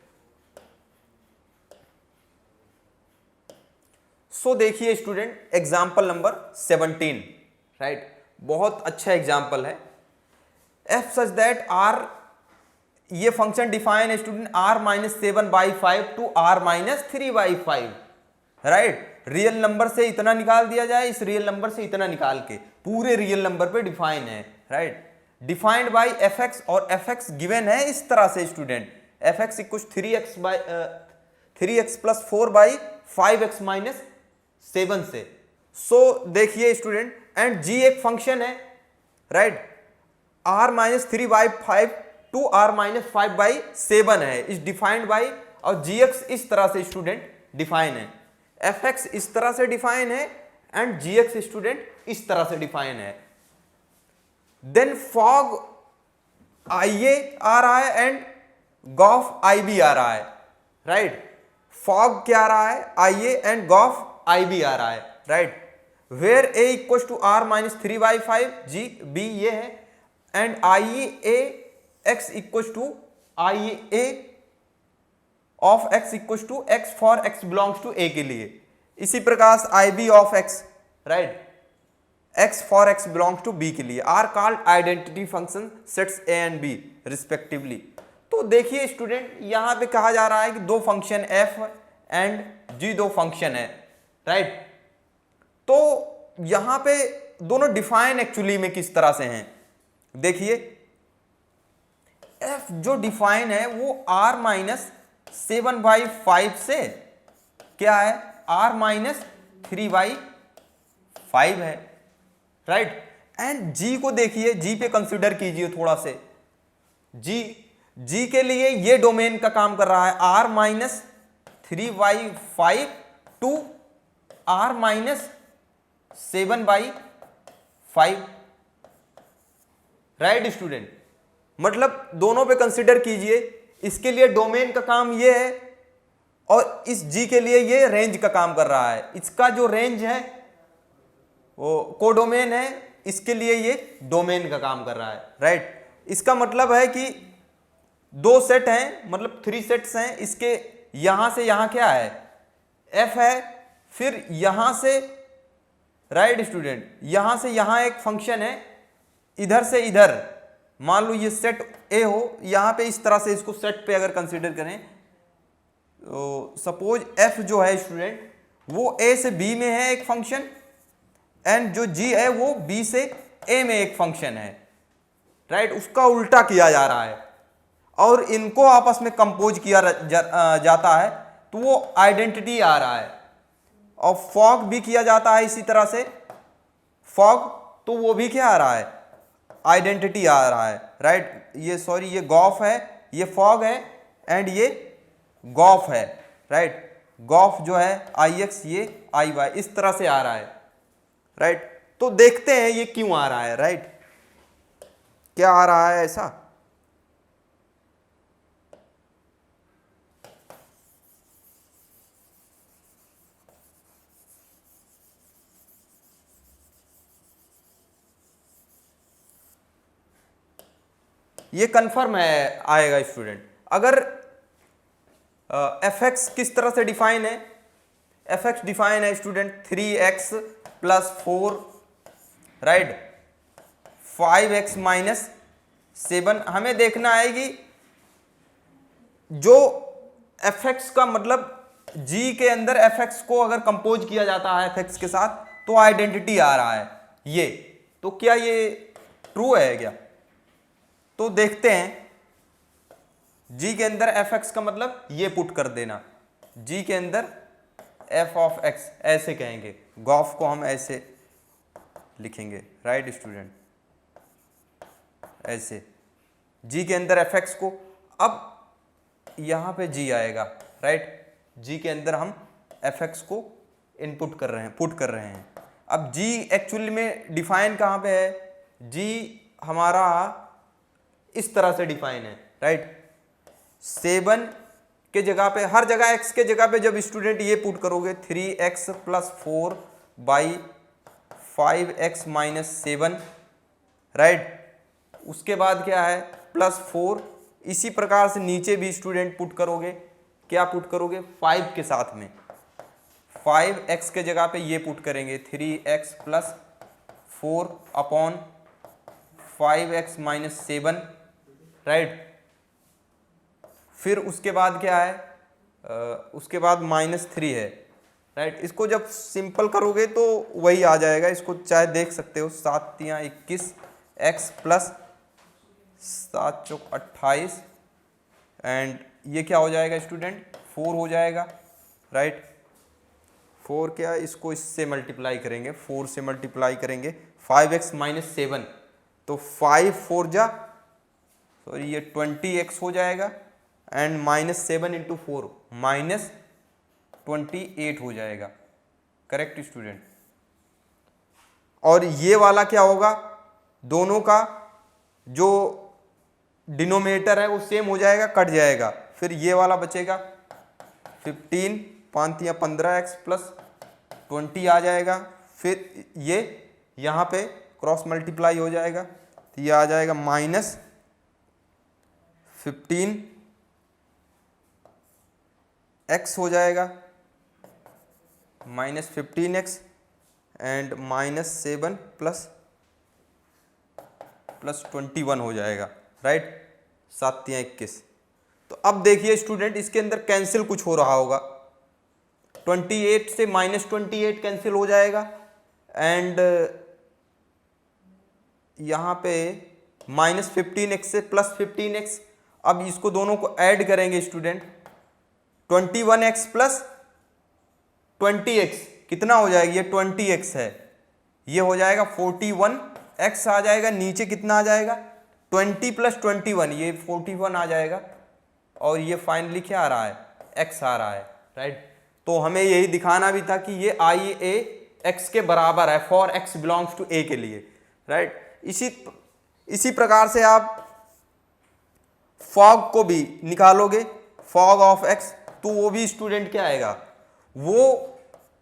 Speaker 1: सो देखिए स्टूडेंट एग्जांपल नंबर 17, राइट, बहुत अच्छा एग्जांपल है। एफ सच दैट आर, ये फंक्शन डिफाइन है student, r-7/5 to r-3/5, right. Real number से इतना निकाल दिया जाए, इस रियल नंबर से इतना निकाल के, पूरे रियल नंबर पे डिफाइन है, right. Defined by f x, और एफ एक्स गिवन है इस तरह से student, f x equal 3x plus 4/5x minus 7 से। सो देखिए स्टूडेंट, एंड जी एक फंक्शन है, राइट, r-3/5 टू r-5/7 है, इस डिफाइंड बाय, और जी एक्स इस तरह से स्टूडेंट डिफाइन है, एफ एक्स इस तरह से डिफाइन है, एंड जी एक्स स्टूडेंट इस तरह से डिफाइन है। देन फॉग आई ए आ रहा है एंड गॉफ आई बी आ रहा है, राइट। फॉग क्या आ रहा है, I A and gof I B आ रहा है, राइट। Where A equal to r-3/5, g B ये है, and I A x equal to I A of x equal to x for x belongs to a के लिए। इसी प्रकार I B of x, right, x for x belongs to b के लिए are called identity function sets a and b respectively. तो देखिए स्टूडेंट यहां पे कहा जा रहा है कि दो फंक्शन f एंड g दो फंक्शन है, राइट। तो यहां पे दोनों डिफाइन एक्चुअली में किस तरह से हैं, देखिए f जो डिफाइन है वो r-7/5 से क्या है, r-3/5 है, राइट। एंड g को देखिए, g पे कंसिडर कीजिए थोड़ा से, g के लिए ये डोमेन का काम कर रहा है, r-3/5 to r-7/5, right student. मतलब दोनों पे कंसिडर कीजिए, इसके लिए डोमेन का काम ये है, और इस g के लिए ये रेंज का काम कर रहा है। इसका जो रेंज है वो कोडोमेन है, इसके लिए ये डोमेन का काम कर रहा है, राइट। इसका मतलब है कि दो सेट हैं, मतलब 3 सेट्स हैं। इसके यहां से यहां क्या है, f है, फिर यहां से, राइट स्टूडेंट, यहां से यहां एक फंक्शन है, इधर से इधर, मान लो ये सेट ए हो, यहां पे इस तरह से इसको सेट पे अगर कंसीडर करें तो सपोज f जो है स्टूडेंट वो a से b में है एक फंक्शन, एंड जो g है वो b से a में एक फंक्शन है, राइट। उसका उल्टा किया जा रहा है और इनको आपस में कंपोज किया जाता है, तो वो आइडेंटिटी आ रहा है। और फॉग भी किया जाता है इसी तरह से, फॉग, तो वो भी क्या आ रहा है, आइडेंटिटी आ रहा है, राइट। ये सॉरी, ये गॉफ है, ये फॉग है, एंड ये गॉफ है, राइट। गॉफ जो है आई एक्स, ये आई वाई, इस तरह से आ रहा है, राइट। तो देखते हैं ये क्यों आ रहा है, राइट, क्या आ रहा है ऐसा। ये कंफर्म है आएगा स्टूडेंट। अगर एफ एक्स किस तरह से डिफाइन है, एफ एक्स डिफाइन है student 3x plus 4, right, 5x minus 7। हमें देखना है कि जो एफ एक्स का मतलब g के अंदर एफ एक्स को अगर कंपोज किया जाता है एफ एक्स के साथ तो आइडेंटिटी आ रहा है ये, तो क्या ये ट्रू है क्या। तो देखते हैं, g के अंदर एफ एक्स का मतलब ये पुट कर देना, g के अंदर एफ ऑफ एक्स ऐसे कहेंगे, गॉफ को हम ऐसे लिखेंगे, राइट स्टूडेंट, ऐसे g के अंदर एफ एक्स को। अब यहाँ पे g आएगा, राइट, g के अंदर हम एफ एक्स को इनपुट कर रहे हैं, पुट कर रहे हैं। अब g एक्चुअली में डिफाइन कहाँ पे है, g हमारा इस तरह से डिफाइन है, राइट, 7 के जगह पे, हर जगह x के जगह पे जब स्टूडेंट ये पुट करोगे 3x plus 4 by 5x minus 7, right, उसके बाद क्या है प्लस 4। इसी प्रकार से नीचे भी स्टूडेंट पुट करोगे, क्या पुट करोगे 5 के साथ में, 5x के जगह पे ये पुट करेंगे 3x plus 4 upon 5x minus 7, right. फिर उसके बाद क्या है, उसके बाद -3 है, राइट। इसको जब सिंपल करोगे तो वही आ जाएगा, इसको चाहे देख सकते हो, 7 या 21 x प्लस 7 चौक 28 एंड ये क्या हो जाएगा स्टूडेंट 4 हो जाएगा, राइट। 4 क्या, इसको इससे मल्टीप्लाई करेंगे, 4 से मल्टीप्लाई करेंगे 5x माइनस 7, तो 5 4 जा, सॉरी ये 20x हो जाएगा एंड -7 इंटू 4 -28 हो जाएगा, करेक्ट स्टूडेंट। और ये वाला क्या होगा, दोनों का जो डिनोमिनेटर है वो सेम हो जाएगा, कट जाएगा, फिर ये वाला बचेगा 15 5 या 15x प्लस 20 आ जाएगा, फिर ये यहाँ पे क्रॉस मल्टीप्लाई हो जाएगा, तो ये आ जाएगा -15 x हो जाएगा, -15x एंड -7 प्लस 21 हो जाएगा, राइट, 7 या 21। तो अब देखिए स्टूडेंट, इसके अंदर कैंसिल कुछ हो रहा होगा, 28 से -28 कैंसिल हो जाएगा एंड यहाँ पे -15x से +15x। अब इसको दोनों को ऐड करेंगे स्टूडेंट, 21x प्लस 20x कितना हो जाएगा, ये 20x है, ये हो जाएगा 41x आ जाएगा, नीचे कितना आ जाएगा 20 प्लस 21, ये 41 आ जाएगा, और ये फाइनली क्या आ रहा है x आ रहा है, राइट। तो हमें यही दिखाना भी था कि ये आई ए x के बराबर है for x belongs to a के लिए, राइट। इसी प्रकार से आप फॉग को भी निकालोगे, फॉग ऑफ x, तो वो भी स्टूडेंट क्या आएगा, वो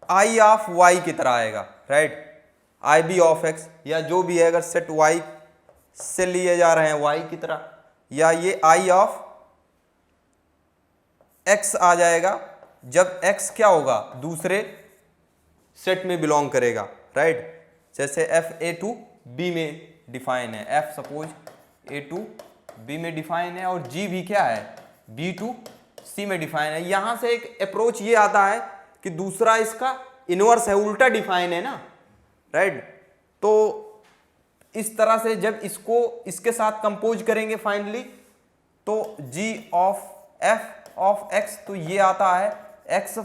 Speaker 1: आई ऑफ y की तरह आएगा, right, I B of x, या जो भी है, अगर सेट y से लिए जा रहे हैं y की तरह, या ये आई ऑफ x आ जाएगा जब x क्या होगा, दूसरे सेट में बिलोंग करेगा, राइट। जैसे f a टू b में डिफाइन है, f suppose a to b में डिफाइन है, और g भी क्या है b टू c में डिफाइन है। यहां से एक अप्रोच ये आता है कि दूसरा इसका इनवर्स है, उल्टा डिफाइन है ना, राइट। तो इस तरह से जब इसको इसके साथ कंपोज करेंगे फाइनली, तो g of f of x, तो ये आता है x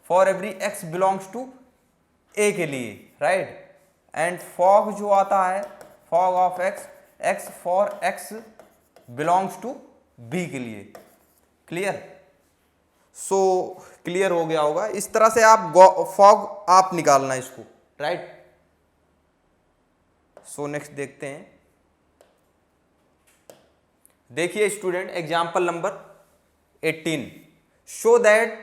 Speaker 1: for every x belongs to a के लिए, राइट। एंड फॉग जो आता है, fog of x for x belongs to b के लिए, क्लियर। सो क्लियर हो गया होगा। इस तरह से आप फॉग आप निकालना इसको, राइट। सो नेक्स्ट देखते हैं। देखिए student example number 18, show that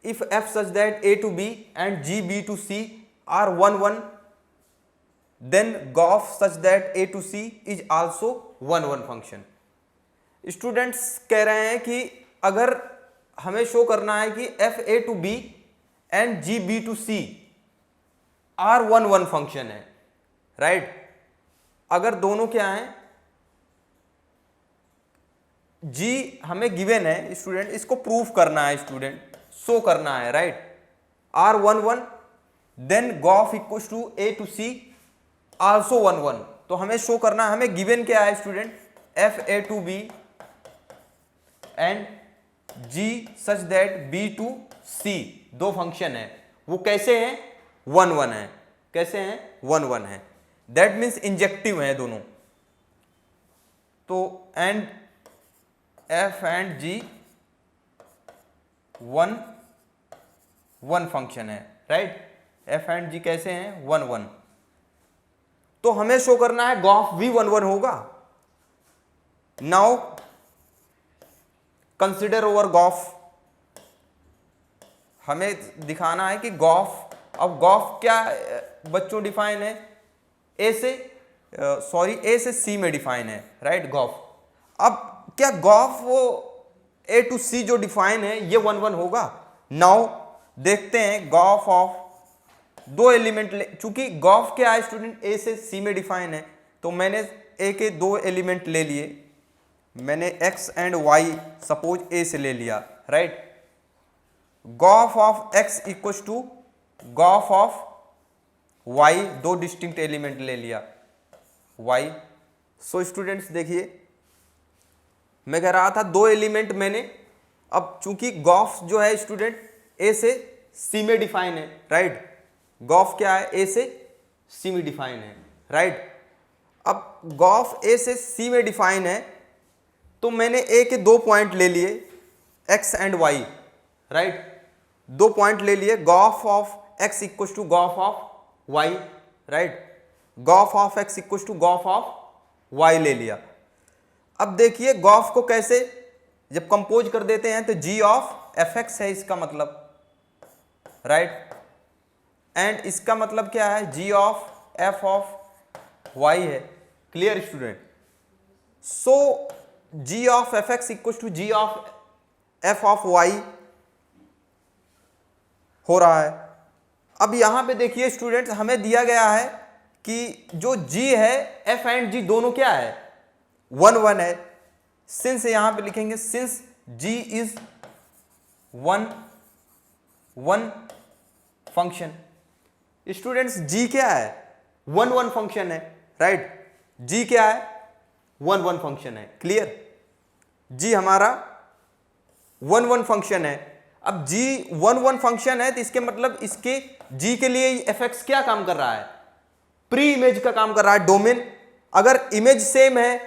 Speaker 1: if f such that a to b and g b to c are 1 1, then gof such that a to c is also 1 1 function. Students कह रहे हैं कि अगर हमें शो करना है कि f a to b and g b to c are 1 1 function है, राइट। अगर दोनों क्या हैं, g हमें गिवन है स्टूडेंट, इसको प्रूफ करना है स्टूडेंट, शो करना है, right. Are 1 1 then gof equal to a to c also 1 1। तो हमें शो करना है, हमें गिवन क्या है student, f a to b and g such that b to c दो फंक्शन है, वो कैसे हैं, 1 1 है। कैसे हैं, 1 1 है। दैट मीन्स इंजेक्टिव है दोनों। तो and f and g 1 1 function है, राइट। f एंड g कैसे हैं, 1 1। तो हमें शो करना है गॉफ भी 1 1 होगा। नाउ कंसिडर ओवर गॉफ, हमें दिखाना है कि गॉफ, अब गॉफ क्या बच्चों डिफाइन है, ए से सी में डिफाइन है, राइट, गॉफ। अब क्या गॉफ वो ए टू सी जो डिफाइन है ये 1 1 होगा। नाउ देखते हैं गॉफ ऑफ दो एलिमेंट, चूंकि गॉफ क्या है स्टूडेंट, ए से सी में डिफाइन है, तो मैंने ए के दो एलिमेंट ले लिए, मैंने x and y suppose a से ले लिया, right. Gof of x equal to gof of y, दो डिस्टिंक्ट एलिमेंट ले लिया y। सो स्टूडेंट्स देखिए, मैं कह रहा था दो एलिमेंट मैंने, अब चूंकि गॉफ जो है स्टूडेंट ए से सी में डिफाइन है, राइट। गॉफ क्या है, ए से सी में डिफाइन है, राइट। अब गॉफ ए से सी में डिफाइन है, तो मैंने ए के दो पॉइंट ले लिए x एंड y, राइट। दो पॉइंट ले लिए, gof of x equal to gof of y, right. Gof of x equal to gof of y ले लिया। अब देखिए गॉफ को कैसे जब कंपोज कर देते हैं तो g ऑफ fx है इसका मतलब, राइट। एंड इसका मतलब क्या है, g of f of y है। Clear student. So g of fx equal to g of f of y हो रहा है। अब यहां पे देखिए स्टूडेंट्स, हमें दिया गया है कि जो g है, f एंड g दोनों क्या है, 1 1 है। सिंस यहां पे लिखेंगे since g is 1 1 function. Students g क्या है, 1 1 फंक्शन है, राइट। g क्या है, 1 1 फंक्शन है। क्लियर, g हमारा 1 1 फंक्शन है। अब g 1 1 फंक्शन है तो इसके मतलब इसके g के लिए fx क्या काम कर रहा है, प्री इमेज का काम कर रहा है, डोमेन। अगर इमेज सेम है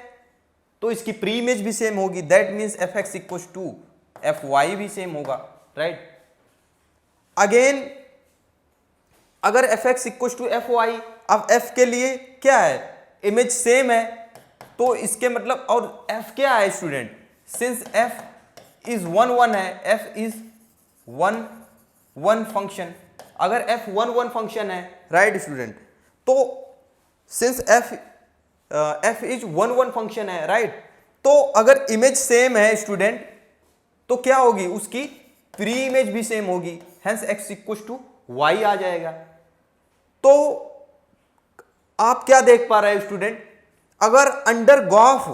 Speaker 1: तो इसकी प्री इमेज भी सेम होगी, that means fx equal to fy भी सेम होगा, राइट। अगेन अगर fx इक्वल टू fy, अब f के लिए क्या है, इमेज सेम है, तो इसके मतलब, और f क्या है स्टूडेंट, सिंस f इज 1 1 है, f इज 1 1 फंक्शन। अगर f 1 1 फंक्शन है, राइट स्टूडेंट, तो सिंस f इज 1 1 फंक्शन है, राइट, तो अगर इमेज सेम है स्टूडेंट तो क्या होगी, उसकी प्री इमेज भी सेम होगी, hence x equal to y आ जाएगा। तो आप क्या देख पा रहे हैं स्टूडेंट, अगर अंडर गॉफ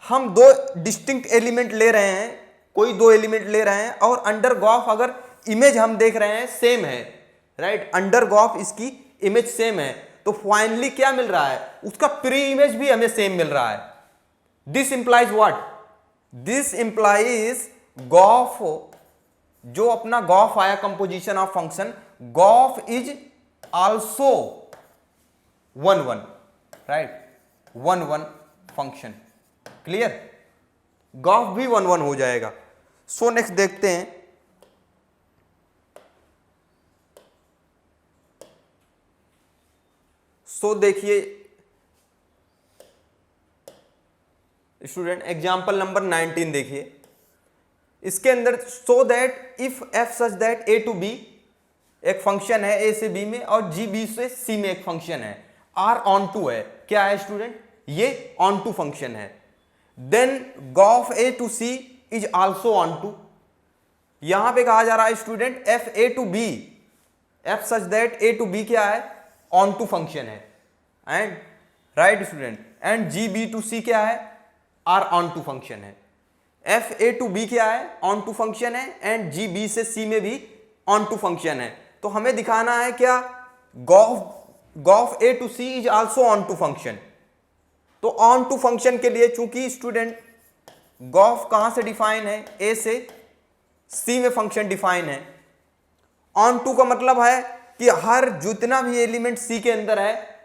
Speaker 1: हम दो डिस्टिंक्ट एलिमेंट ले रहे हैं, कोई दो एलिमेंट ले रहे हैं, और अंडर गॉफ अगर इमेज हम देख रहे हैं सेम है, राइट, अंडर गॉफ इसकी इमेज सेम है, तो फाइनली क्या मिल रहा है, उसका प्री इमेज भी हमें सेम मिल रहा है। This implies what, this implies gof, जो अपना गॉफ आया composition of function, gof is also 1 1, right, 1 1 function. Clear, gof भी 1 1 हो जाएगा। सो नेक्स्ट देखते हैं, सो देखिए स्टूडेंट एग्जाम्पल नंबर 19 देखिए, इसके अंदर so that if f such that A to b एक फंक्शन है ए से बी में और जी बी से सी में एक फंक्शन है, आर ऑन टू है, क्या है स्टूडेंट, ये ऑन टू फंक्शन है, then gof A to C is also onto. यहां पे कहा जा रहा है student f A to B, f such that A to B क्या है, ऑन टू फंक्शन है, and right student, and g B to C क्या है, आर ऑन टू फंक्शन है। एफ ए टू बी क्या है, ऑन टू फंक्शन है, एंड जी बी से सी में भी ऑन टू फंक्शन है। तो हमें दिखाना है क्या, gof A to C is also onto function. तो ऑन टू फंक्शन के लिए चूंकि स्टूडेंट गॉफ कहां से डिफाइन है, ए से सी में फंक्शन डिफाइन है, ऑन टू का मतलब है कि हर जितना भी एलिमेंट सी के अंदर है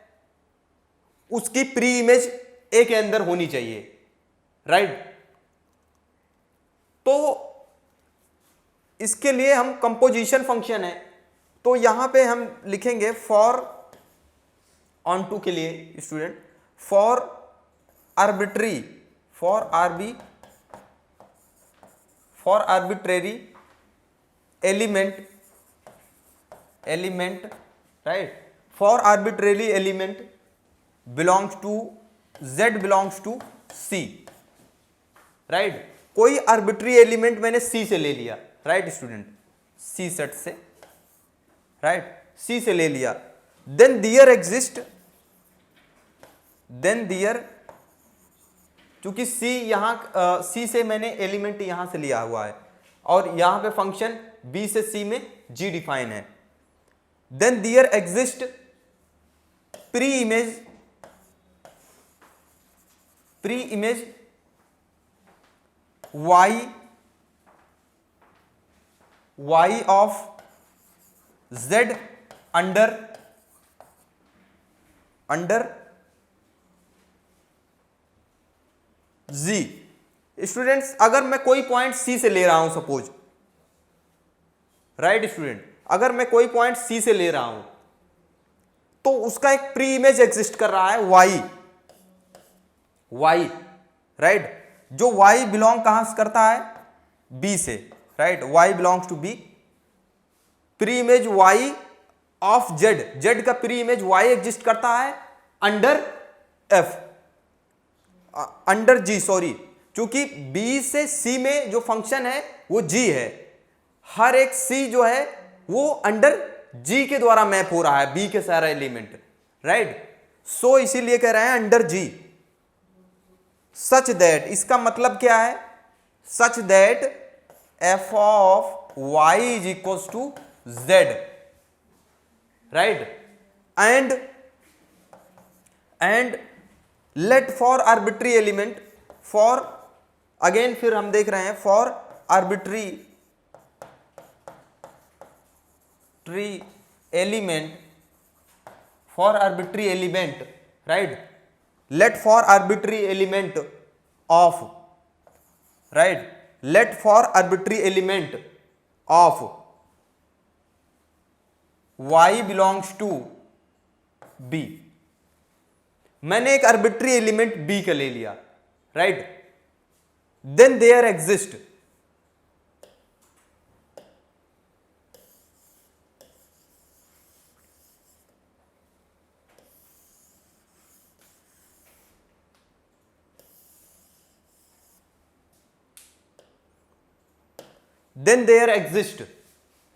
Speaker 1: उसकी प्री इमेज ए के अंदर होनी चाहिए, राइट। तो इसके लिए हम कंपोजिशन फंक्शन है, तो यहां पे हम लिखेंगे फॉर ऑन टू के लिए student, for arbitrary, for arbitrary element right, for arbitrary element belongs to z belongs to c, right. कोई आर्बिट्री एलिमेंट मैंने c से ले लिया, राइट स्टूडेंट, c सेट से, राइट, c से ले लिया, देन देयर चूंकि c यहां c से मैंने एलिमेंट यहां से लिया हुआ है और यहां पे फंक्शन b से c में g डिफाइन है, then there exist pre image y of z under g। Students अगर मैं कोई पॉइंट c से ले रहा हूं सपोज, राइट स्टूडेंट, अगर मैं कोई पॉइंट c से ले रहा हूं तो उसका एक प्री इमेज एग्जिस्ट कर रहा है y, राइट, जो y बिलोंग कहां से करता है, b से, right, y belongs to b, pre image y of z का प्री इमेज y एग्जिस्ट करता है अंडर g, सॉरी, क्योंकि b से c में जो फंक्शन है वो g है, हर एक c जो है वो अंडर g के द्वारा मैप हो रहा है, b के सारा एलिमेंट, राइट, सो इसीलिए कह रहे हैं अंडर g, सच दैट, इसका मतलब क्या है, such that f of y is equals to z, right, and let for arbitrary element, for again फिर हम देख रहे हैं for arbitrary element, right, let for arbitrary element of, right, let for arbitrary element of y belongs to b, मैंने एक arbitrary element b का ले लिया, right, then there exist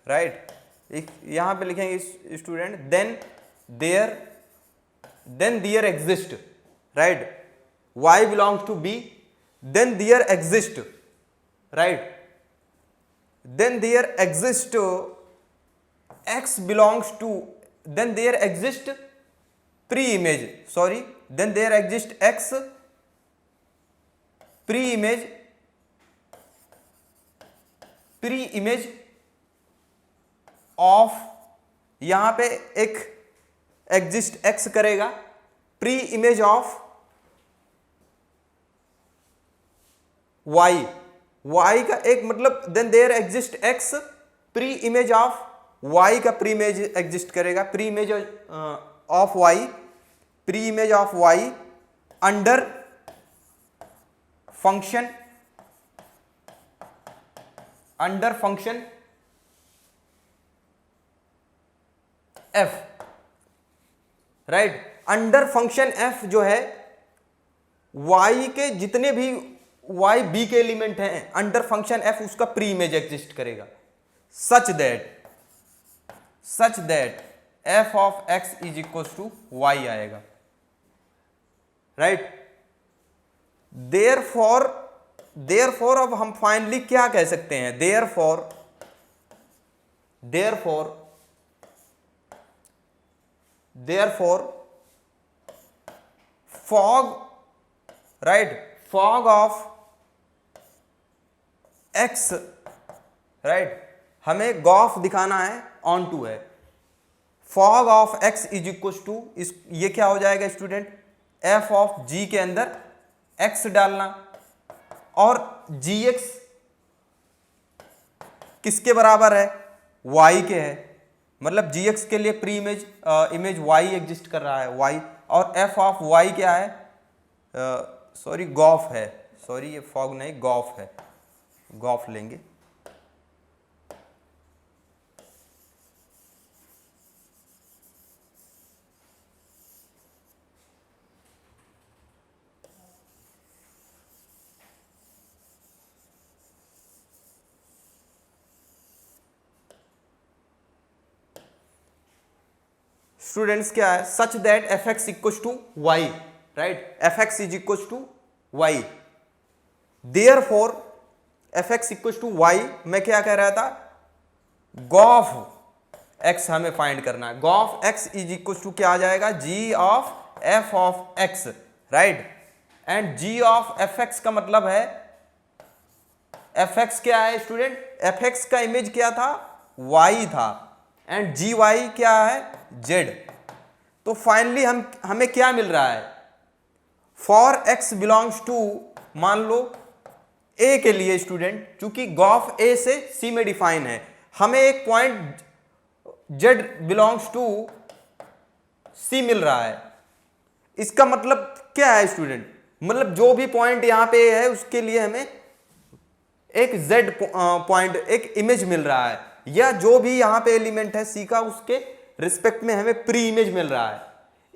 Speaker 1: right, यहां पे लिखेंगे student then there exist, right, y belongs to b, then there exist, right, then there exist x belongs to, then there exist pre image, sorry, then there exist x preimage of, यहां पे एक एग्जिस्ट x करेगा, प्री इमेज ऑफ y का एक मतलब, then there exist x preimage of y का प्री इमेज एग्जिस्ट करेगा, preimage of y under function under function f, right. Under function f जो है y के जितने भी y b के एलिमेंट हैं, अंडर फंक्शन एफ उसका प्री इमेज एग्जिस्ट करेगा, such that f of x is equal to y आएगा, राइट। देयरफॉर अब हम फाइनली क्या कह सकते हैं, therefore fog, right, fog of x, right, हमें गॉफ दिखाना है ऑन टू है, fog of x is equal to, ये क्या हो जाएगा स्टूडेंट, f ऑफ g के अंदर x डालना, और gx किसके बराबर है, y के है, मतलब gx के लिए प्री इमेज y एग्जिस्ट कर रहा है, y, और f ऑफ y क्या है, सॉरी गॉफ है, सॉरी ये फॉग नहीं गॉफ है, गॉफ लेंगे। स्टूडेंट्स क्या है, such that f x equal to y, right, f x is equal to y, therefore f x equal to y, मैं क्या कह रहा था, गॉफ एक्स हमें फाइंड करना है, gof x is equal to क्या आ जाएगा, g of f of x, right, and g of f x का मतलब है, एफ एक्स क्या है स्टूडेंट, एफ एक्स का इमेज क्या था, वाई था, एंड जी वाई क्या है, जेड। तो फाइनली हमें क्या मिल रहा है, फॉर एक्स बिलोंग्स टू, मान लो ए के लिए स्टूडेंट, चूंकि गॉफ ए से सी में डिफाइन है, हमें एक पॉइंट जेड बिलोंग्स टू सी मिल रहा है, इसका मतलब क्या है स्टूडेंट, मतलब जो भी पॉइंट यहां पे है उसके लिए हमें एक जेड पॉइंट, एक इमेज मिल रहा है, या जो भी यहां पे एलिमेंट है सी का उसके रिस्पेक्ट में हमें प्री इमेज मिल रहा है।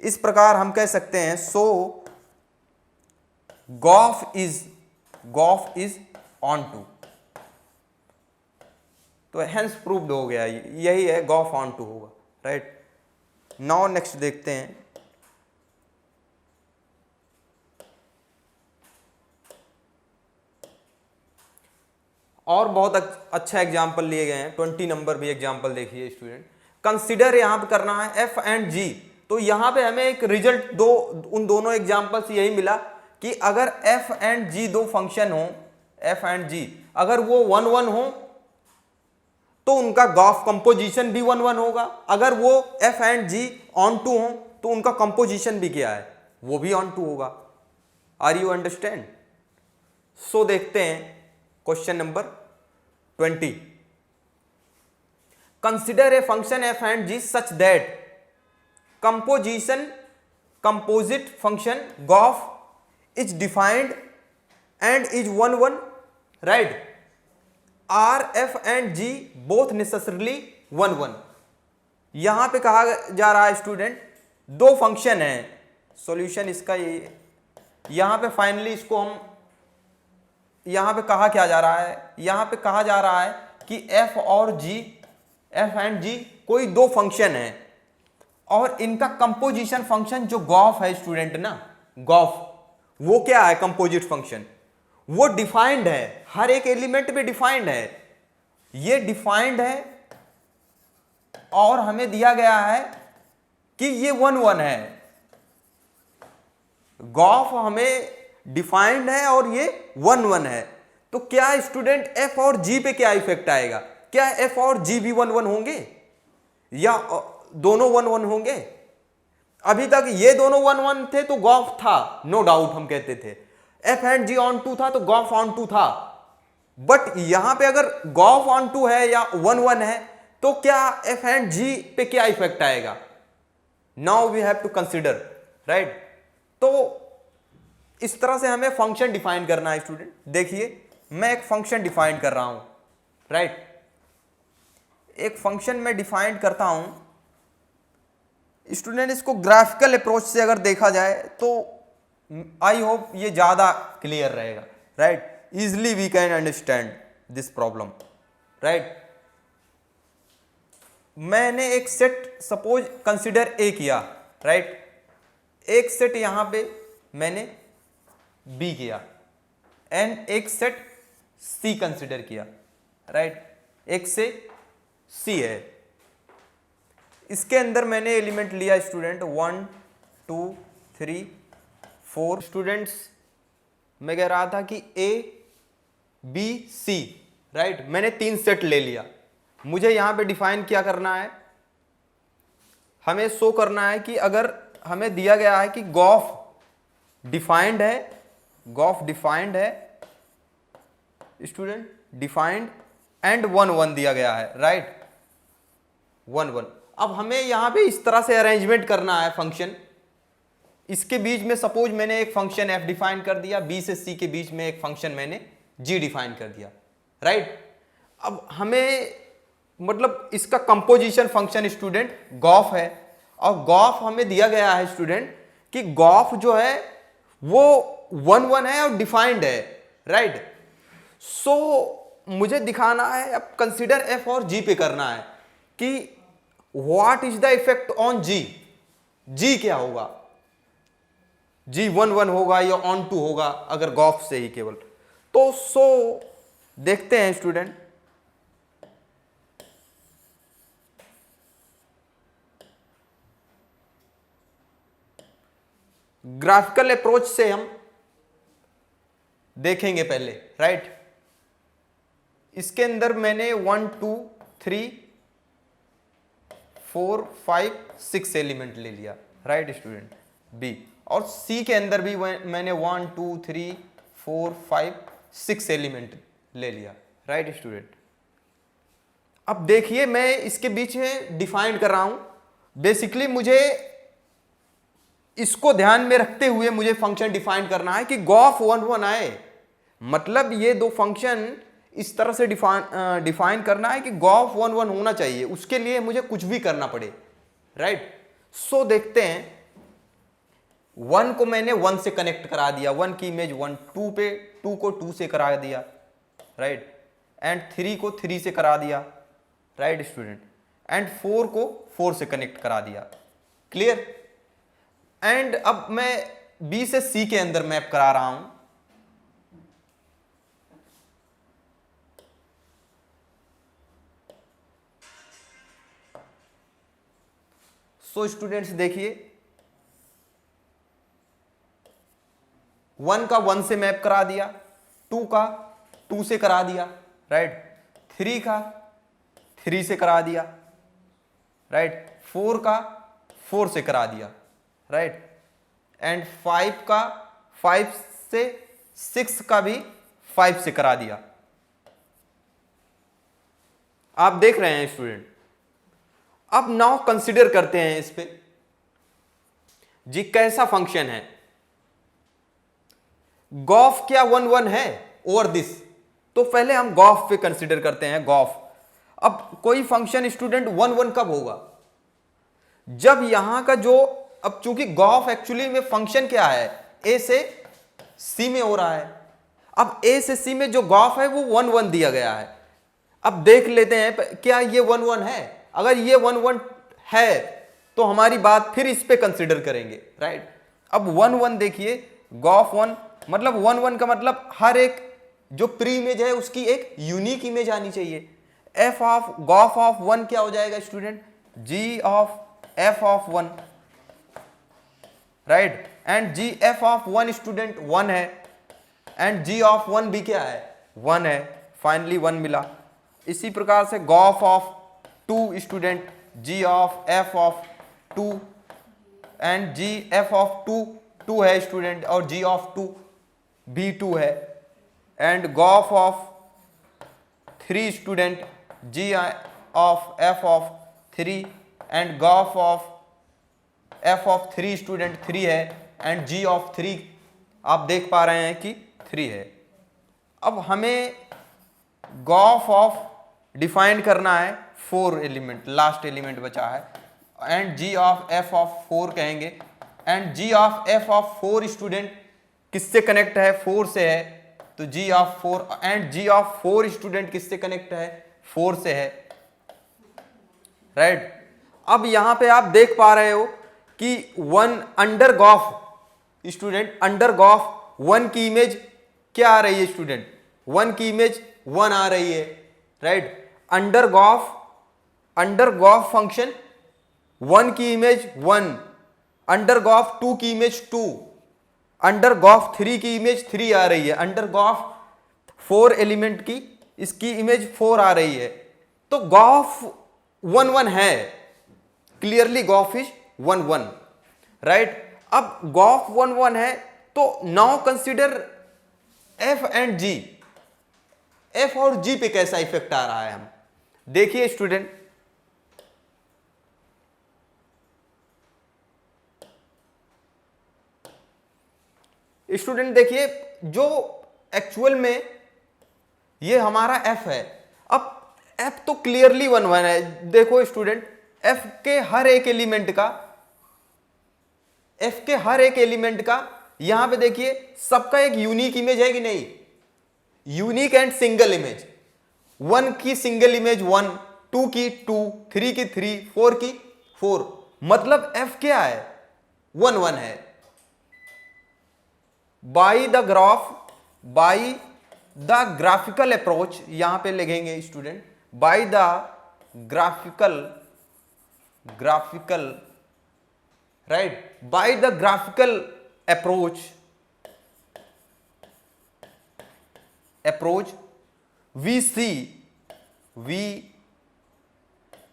Speaker 1: इस प्रकार हम कह सकते हैं, सो गॉफ इज ऑन टू, तो हेंस प्रूव्ड हो गया, यही है गॉफ ऑन टू होगा, राइट। नाउ नेक्स्ट देखते हैं, और बहुत अच्छा एग्जाम्पल लिए गए हैं, 20 नंबर भी एग्जाम्पल देखिए स्टूडेंट। कंसिडर यहां पे करना है एफ एंड जी, तो यहां पे हमें एक रिजल्ट उन दोनों एग्जाम्पल से यही मिला कि अगर एफ एंड जी दो फंक्शन हो, एफ एंड जी अगर वो 1 1 हो तो उनका गॉफ कंपोजिशन भी 1 1 होगा, अगर वो f and g onto हो तो उनका कंपोजिशन भी क्या है, वो भी ऑन टू होगा। Are you understand? सो देखते हैं question number 20। Consider a function f and g such that composite function gof is defined and is 1 1, right? R, F and G both necessarily 1 1। यहां पे कहा जा रहा है स्टूडेंट दो फंक्शन है, सॉल्यूशन इसका ये, यहां पे फाइनली इसको हम यहां पे कहा क्या जा रहा है, यहां पे कहा जा रहा है कि F और G, F एंड G कोई दो फंक्शन है और इनका कंपोजिशन फंक्शन जो गॉफ है स्टूडेंट ना, गॉफ वो क्या है, कंपोजिट फंक्शन, वो डिफाइंड है, हर एक एलिमेंट में डिफाइंड है, ये डिफाइंड है और हमें दिया गया है कि ये 1 1 है, गॉफ हमें डिफाइंड है और ये 1 1 है। तो क्या स्टूडेंट एफ और जी पे क्या इफेक्ट आएगा, क्या एफ और जी भी 1 1 होंगे या दोनों 1 1 होंगे? अभी तक ये दोनों 1 1 थे तो गॉफ था, नो डाउट हम कहते थे, f and g onto था तो गॉफ ऑन टू था, बट यहां पे अगर गॉफ ऑन टू है या 1 1 है तो क्या एफ एंड जी पे क्या इफेक्ट आएगा? Now we have to consider, right. तो इस तरह से हमें फंक्शन डिफाइन करना है स्टूडेंट। देखिए मैं एक फंक्शन डिफाइन कर रहा हूं, राइट। एक फंक्शन में डिफाइन करता हूं स्टूडेंट। इसको ग्राफिकल अप्रोच से अगर देखा जाए तो आई होप ये ज्यादा क्लियर रहेगा, right. Easily we can understand this problem, right. मैंने एक सेट सपोज कंसिडर ए किया, राइट। एक सेट यहां पे मैंने बी किया एंड एक सेट सी कंसिडर किया, राइट। एक से सी है, इसके अंदर मैंने एलिमेंट लिया स्टूडेंट 1 2 3 4 स्टूडेंट्स। मैं कह रहा था कि ए बी सी, राइट। मैंने 3 सेट ले लिया। मुझे यहां पे डिफाइन क्या करना है, हमें शो करना है कि अगर हमें दिया गया है कि गॉफ डिफाइंड है, गॉफ डिफाइंड है स्टूडेंट, डिफाइंड एंड 1 1 दिया गया है, राइट। 1 1। अब हमें यहां पे इस तरह से अरेंजमेंट करना है फंक्शन। इसके बीच में सपोज मैंने एक फंक्शन एफ डिफाइन कर दिया, बी से सी के बीच में एक फंक्शन मैंने जी डिफाइन कर दिया, राइट। अब हमें मतलब इसका कंपोजिशन फंक्शन स्टूडेंट गॉफ है, और गॉफ हमें दिया गया है स्टूडेंट कि गॉफ जो है वो 1 1 है और डिफाइंड है, राइट। सो मुझे दिखाना है, अब कंसीडर एफ और जी पे करना है कि what is the effect on G. G क्या होगा, जी 1 1 होगा या ऑन 2 होगा अगर गॉफ से ही केवल। तो सो देखते हैं स्टूडेंट। ग्राफिकल अप्रोच से हम देखेंगे पहले, राइट। इसके अंदर मैंने 1 2 3 4 5 6 एलिमेंट ले लिया, राइट स्टूडेंट, बी। और सी के अंदर भी मैंने 1 2 3 4 5 6 एलिमेंट ले लिया, राइट स्टूडेंट। अब देखिए मैं इसके बीच में डिफाइन कर रहा हूं। बेसिकली मुझे इसको ध्यान में रखते हुए मुझे फंक्शन डिफाइन करना है कि गॉफ 1 1 आए, मतलब ये दो फंक्शन इस तरह से डिफाइन करना है कि गॉफ 1 1 होना चाहिए। उसके लिए मुझे कुछ भी करना पड़े, राइट। सो देखते हैं। 1 को मैंने 1 से कनेक्ट करा दिया, 1 की इमेज 1, 2 पे 2 को 2 से करा दिया, राइट। एंड 3 को 3 से करा दिया, राइट स्टूडेंट। एंड 4 को 4 से कनेक्ट करा दिया, क्लियर। एंड अब मैं बी से सी के अंदर मैप करा रहा हूं। सो स्टूडेंट्स देखिए 1 का 1 से मैप करा दिया, 2 का 2 से करा दिया, राइट। 3 का 3 से करा दिया, राइट। 4 का 4 से करा दिया, राइट। एंड 5 का 5 से, 6 का भी 5 से करा दिया। आप देख रहे हैं स्टूडेंट। अब नाउ कंसीडर करते हैं इस पे जी कैसा फंक्शन है। गॉफ क्या 1 1 है ओवर दिस, तो पहले हम गॉफ पे कंसीडर करते हैं, गॉफ। अब कोई फंक्शन स्टूडेंट 1 1 कब होगा, जब यहां का जो, अब चूंकि गॉफ एक्चुअली में फंक्शन क्या है, ए से सी में हो रहा है। अब ए से सी में जो गॉफ है वो 1 1 दिया गया है। अब देख लेते हैं क्या ये 1 1 है। अगर ये 1 1 है तो हमारी बात फिर इस पे कंसीडर करेंगे, राइट। अब 1 1 देखिए, गॉफ 1 मतलब 1 1 का मतलब हर एक जो प्री इमेज है उसकी एक यूनिक इमेज आनी चाहिए। एफ ऑफ गॉफ ऑफ 1 क्या हो जाएगा student, g of f of 1, right. And g f of 1 student 1 है, एंड जी ऑफ 1 भी क्या है, 1 है। फाइनली 1 मिला। इसी प्रकार से gof of 2 student, g of f of 2, and g f of 2 2 है स्टूडेंट, और जी ऑफ 2 भी 2 है। And gof of 3 student, g of f of 3, and gof of f of 3 student 3 है, एंड जी ऑफ 3 आप देख पा रहे हैं कि 3 है। अब हमें गॉफ ऑफ डिफाइन करना है 4 एलिमेंट, लास्ट एलिमेंट बचा है, and g of f of 4 कहेंगे। And g of f of 4 student किससे कनेक्ट है? 4 से है, तो g of 4 and g of 4 student किससे कनेक्ट है? 4 से है, राइट। अब यहां पे आप देख पा रहे हो कि 1 under gof student, under gof 1 की इमेज क्या आ रही है स्टूडेंट? 1 की इमेज 1 आ रही है, राइट। अंडर गॉफ फंक्शन 1 की इमेज 1, अंडर गॉफ 2 की इमेज 2, अंडर गॉफ 3 की इमेज 3 आ रही है, अंडर गॉफ 4 एलिमेंट की इसकी इमेज 4 आ रही है। तो गॉफ 1 1 है, क्लियरली गॉफ इज 1 1, राइट। अब गॉफ 1 1 है, तो now consider f and g. F और जी पे कैसा इफेक्ट आ रहा है, हम देखिए स्टूडेंट। स्टूडेंट देखिए, जो एक्चुअल में ये हमारा एफ है। अब एफ तो क्लियरली 1 1 है। देखो स्टूडेंट, एफ के हर एक एलिमेंट का यहां पे देखिए सबका एक यूनिक इमेज है कि नहीं? Unique and single image. 1 की सिंगल इमेज 1, 2 की 2, 3 की 3, 4 की 4। मतलब एफ क्या है? 1 1 है। बाई द ग्राफिकल अप्रोच, यहां पे लिखेंगे student, by the graphical right, by the graphical approach we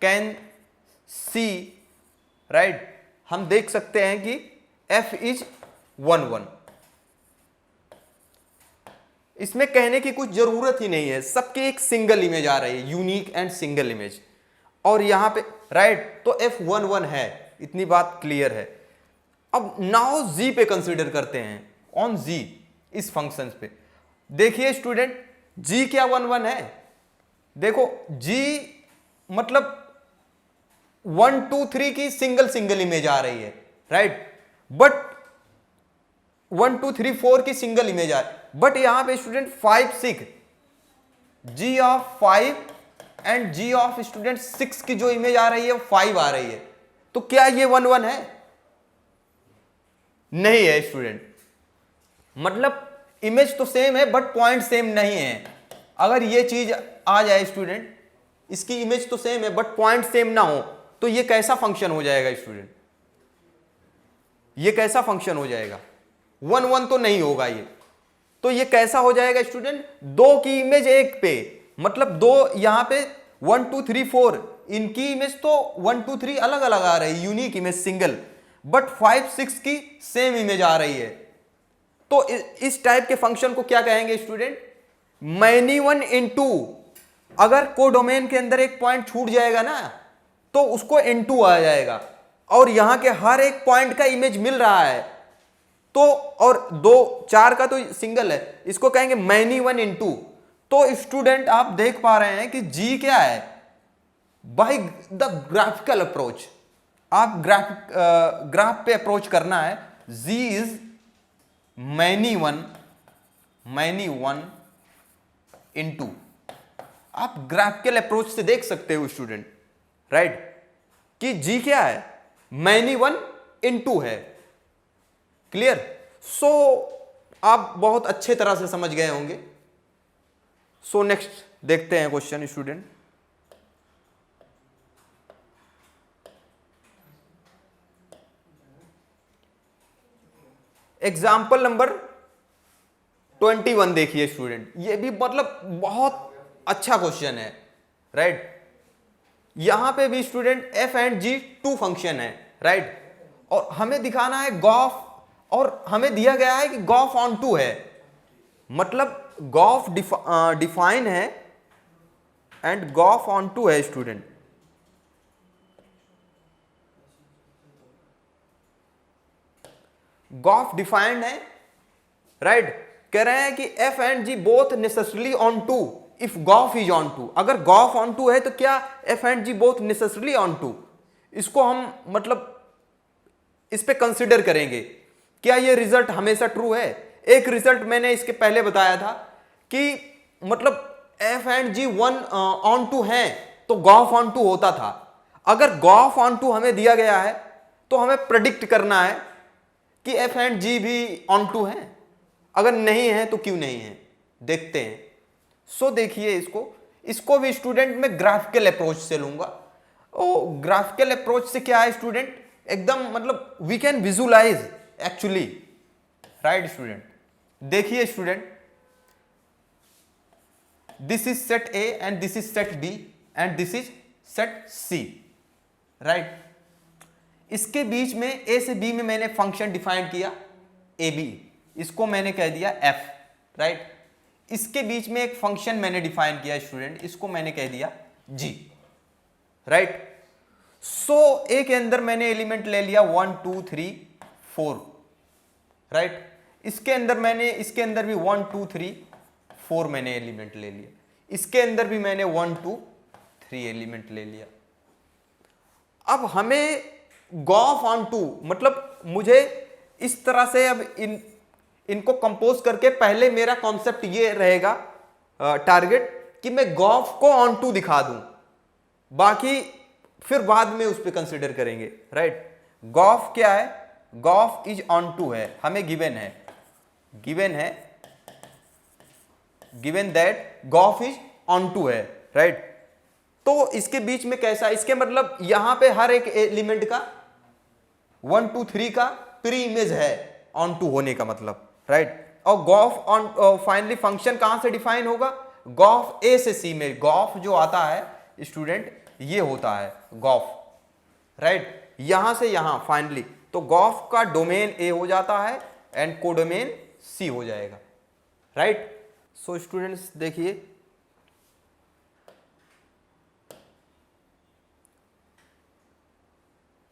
Speaker 1: can see, right, हम देख सकते हैं कि f इज 1 1। इसमें कहने की कुछ जरूरत ही नहीं है, सबकी एक सिंगल इमेज आ रही है, यूनिक एंड सिंगल इमेज। और यहां पे राइट, तो f 1 1 है, इतनी बात क्लियर है। अब नाउ g पे कंसीडर करते हैं, ऑन g, इस फंक्शन पे। देखिए स्टूडेंट, g क्या 1 1 है? देखो g मतलब 1 2 3 की सिंगल इमेज आ रही है, राइट। बट 1 2 3 4 की सिंगल इमेज आ रही है, बट यहां पे student 5 6, g of 5 and g of student 6 की जो इमेज आ रही है 5 आ रही है। तो क्या ये 1 1 है? नहीं है स्टूडेंट। मतलब इमेज तो सेम है बट पॉइंट सेम नहीं है। अगर ये चीज आ जाए स्टूडेंट, इसकी इमेज तो सेम है बट पॉइंट सेम ना हो, तो ये कैसा फंक्शन हो जाएगा स्टूडेंट? ये कैसा फंक्शन हो जाएगा? 1 1 तो नहीं होगा ये। तो ये कैसा हो जाएगा स्टूडेंट? 2 की इमेज 1 पे, मतलब 2 यहां पे 1 2 3 4, इनकी इमेज तो 1 2 3 अलग अलग आ रही है, यूनिक इमेज सिंगल, बट 5 6 की सेम इमेज आ रही है। तो इस टाइप के फंक्शन को क्या कहेंगे स्टूडेंट? Many one into. अगर कोडोमेन के अंदर एक पॉइंट छूट जाएगा ना, तो उसको इनटू आ जाएगा, और यहां के हर एक पॉइंट का इमेज मिल रहा है, तो और 2 4 का तो सिंगल है, इसको कहेंगे मैनी वन इनटू। तो स्टूडेंट आप देख पा रहे हैं कि जी क्या है? बाय द ग्राफिकल अप्रोच, आप ग्राफ पे अप्रोच करना है। जी इज मैनी वन इनटू। आप ग्राफिकल अप्रोच से देख सकते हो स्टूडेंट, राइट, कि जी क्या है? मैनी वन इनटू है। क्लियर? सो आप बहुत अच्छे तरह से समझ गए होंगे। सो नेक्स्ट देखते हैं क्वेश्चन स्टूडेंट। एग्जाम्पल नंबर 21 देखिए स्टूडेंट, ये भी मतलब बहुत अच्छा क्वेश्चन है, राइट। यहां पे भी student f and g 2 function है, राइट, और हमें दिखाना है गॉफ, और हमें दिया गया है कि गॉफ ऑन 2 है, मतलब गॉफ डिफाइन है एंड गॉफ ऑन 2 है स्टूडेंट। गॉफ डिफाइंड है राइट। कह रहे हैं कि f and g both necessarily onto if gof is onto. अगर गॉफ ऑन टू है तो क्या f and g both necessarily onto, इसको हम मतलब इस पे कंसिडर करेंगे, क्या ये रिजल्ट हमेशा ट्रू है। एक रिजल्ट मैंने इसके पहले बताया था कि मतलब f and g one onto है तो गॉफ ऑन टू होता था। अगर गॉफ ऑन टू हमें दिया गया है तो हमें प्रेडिक्ट करना है कि एफ एंड जी भी ऑन टू है, अगर नहीं है तो क्यों नहीं है, देखते हैं। सो देखिए इसको भी स्टूडेंट मैं ग्राफिकल अप्रोच से लूंगा। ग्राफिकल अप्रोच से क्या है स्टूडेंट, एकदम मतलब we can visualize actually, right student. देखिए student, this is set A and this is set B and this is set C, right. इसके बीच में ए से बी में मैंने फंक्शन डिफाइन किया ए बी, इसको मैंने कह दिया एफ, राइट। इसके बीच में एक फंक्शन मैंने डिफाइन किया स्टूडेंट, इसको मैंने कह दिया जी, राइट। सो ए के अंदर मैंने एलिमेंट ले लिया 1 2 3 4, राइट। इसके अंदर भी 1 2 3 4 मैंने एलिमेंट ले लिया, इसके अंदर भी मैंने 1 2 3 एलिमेंट ले लिया। अब हमें गॉफ ऑन टू मतलब मुझे इस तरह से अब इनको कंपोज करके पहले मेरा कॉन्सेप्ट ये रहेगा टारगेट कि मैं गॉफ को ऑन टू दिखा दूं, बाकी फिर बाद में उस पर कंसिडर करेंगे, राइट। गॉफ क्या है, गॉफ इज ऑन टू है, हमें given that gof is onto है, राइट। तो इसके बीच में कैसा, इसके मतलब यहां पे हर एक एलिमेंट का 1 2 3 का प्री इमेज है ऑन टू होने का मतलब, राइट। और गॉफ ऑन फाइनली फंक्शन कहां से डिफाइन होगा, गॉफ ए से सी में। गॉफ जो आता है स्टूडेंट ये होता है गॉफ, राइट, यहां से यहां फाइनली, तो गॉफ का डोमेन ए हो जाता है एंड कोडोमेन सी हो जाएगा, राइट। सो स्टूडेंट्स देखिए,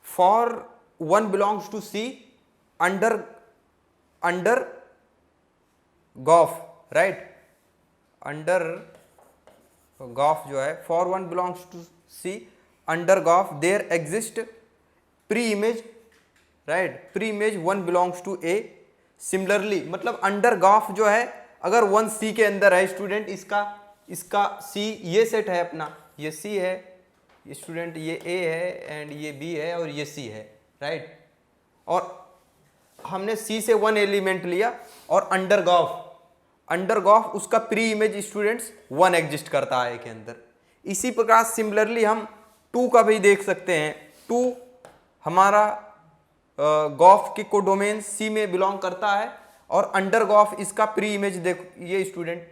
Speaker 1: for 1 belongs to C under gof, right, under gof जो है, for 1 belongs to C under gof there exist pre image, right, preimage 1 belongs to A. Similarly मतलब अंडर गॉफ जो है अगर 1 सी के अंदर है स्टूडेंट, इसका सी ये सेट है अपना, ये सी है स्टूडेंट, ये ए है एंड ये बी है और ये सी है, राइट। और हमने सी से 1 एलिमेंट लिया और अंडर गॉफ उसका प्री इमेज स्टूडेंट्स 1 एग्जिस्ट करता है के अंदर। इसी प्रकार सिमिलरली हम 2 का भी देख सकते हैं। 2 हमारा गॉफ के कोडोमेन सी में बिलोंग करता है और अंडर गॉफ इसका प्री इमेज देखो ये स्टूडेंट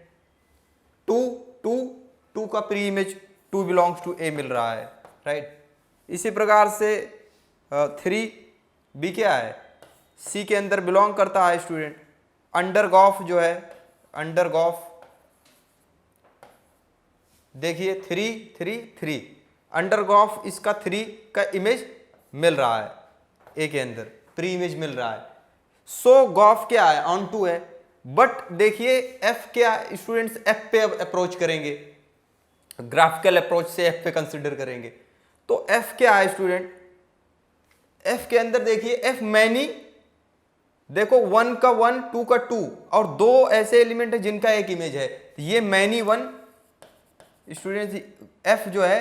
Speaker 1: 2 का प्री इमेज 2 बिलोंग्स टू ए मिल रहा है, राइट। इसी प्रकार से 3 बी क्या है, सी के अंदर बिलोंग करता है स्टूडेंट। अंडर गॉफ जो है, अंडर गॉफ देखिए 3 अंडर गॉफ इसका 3 का इमेज मिल रहा है ए के अंदर, प्री इमेज मिल रहा है। सो गॉफ क्या है, ऑन टू है। बट देखिए एफ क्या स्टूडेंट्स, एफ पे अब अप्रोच करेंगे, ग्राफिकल अप्रोच से एफ पे कंसिडर करेंगे। तो एफ क्या है स्टूडेंट, एफ के अंदर देखिए एफ मैनी, देखो 1 का 1 2 का 2 और 2 ऐसे एलिमेंट है जिनका एक इमेज है, ये मैनी 1 स्टूडेंट्स। एफ जो है,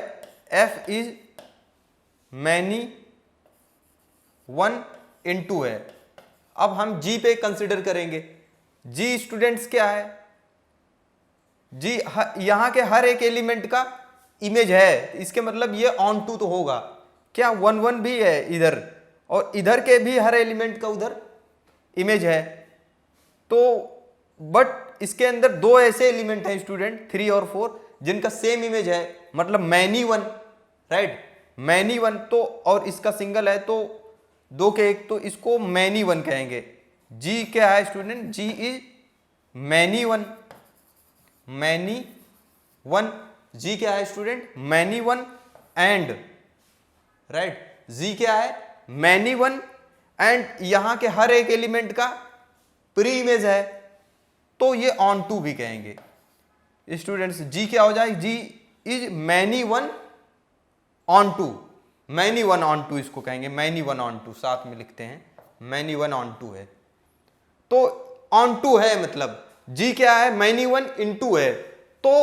Speaker 1: एफ इज मैनी 1 इनटू है। अब हम जी पे कंसिडर करेंगे। जी स्टूडेंट्स क्या है, जी यहां के हर एक एलिमेंट का इमेज है, इसके मतलब ये ऑन टू तो होगा। क्या 1 1 भी है इधर और इधर के भी हर एलिमेंट का उधर इमेज है। तो बट इसके अंदर 2 ऐसे एलिमेंट हैं स्टूडेंट 3 और 4 जिनका सेम इमेज है, मतलब मैनी 1, राइट, मैनी 1। तो और इसका सिंगल है तो 2 के 1, तो इसको मैनी 1 कहेंगे। जी क्या है student, G is many 1, many 1। G क्या है student, many 1 and, right, G क्या है, मैनी 1 एंड यहां के हर एक एलिमेंट का प्री इमेज है तो ये ऑन टू भी कहेंगे स्टूडेंट्स। जी क्या हो जाएगा, G is many one onto, many one onto इसको कहेंगे, मैनी वन ऑन टू साथ में लिखते हैं, मैनी वन ऑन टू है। तो ऑन टू है मतलब जी क्या है, मैनी वन इन टू है। तो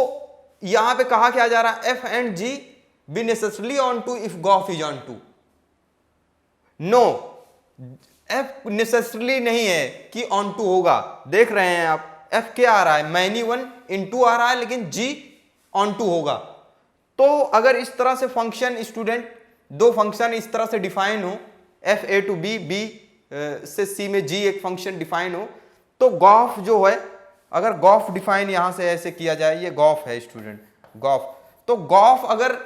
Speaker 1: यहां पे कहा क्या जा रहा है, f and g be necessarily onto if gof is onto. No, f necessarily नहीं है कि ऑन टू होगा। देख रहे हैं आप एफ क्या आ रहा है, मैनी वन इन टू आ रहा है, लेकिन जी ऑन टू होगा। तो अगर इस तरह से फंक्शन स्टूडेंट, दो फंक्शन इस तरह से डिफाइन हो, f A to B, B से सी में जी एक फंक्शन डिफाइन हो, तो गॉफ जो है, अगर गॉफ डिफाइन यहां से ऐसे किया जाए, ये गॉफ है स्टूडेंट, गॉफ। तो गॉफ अगर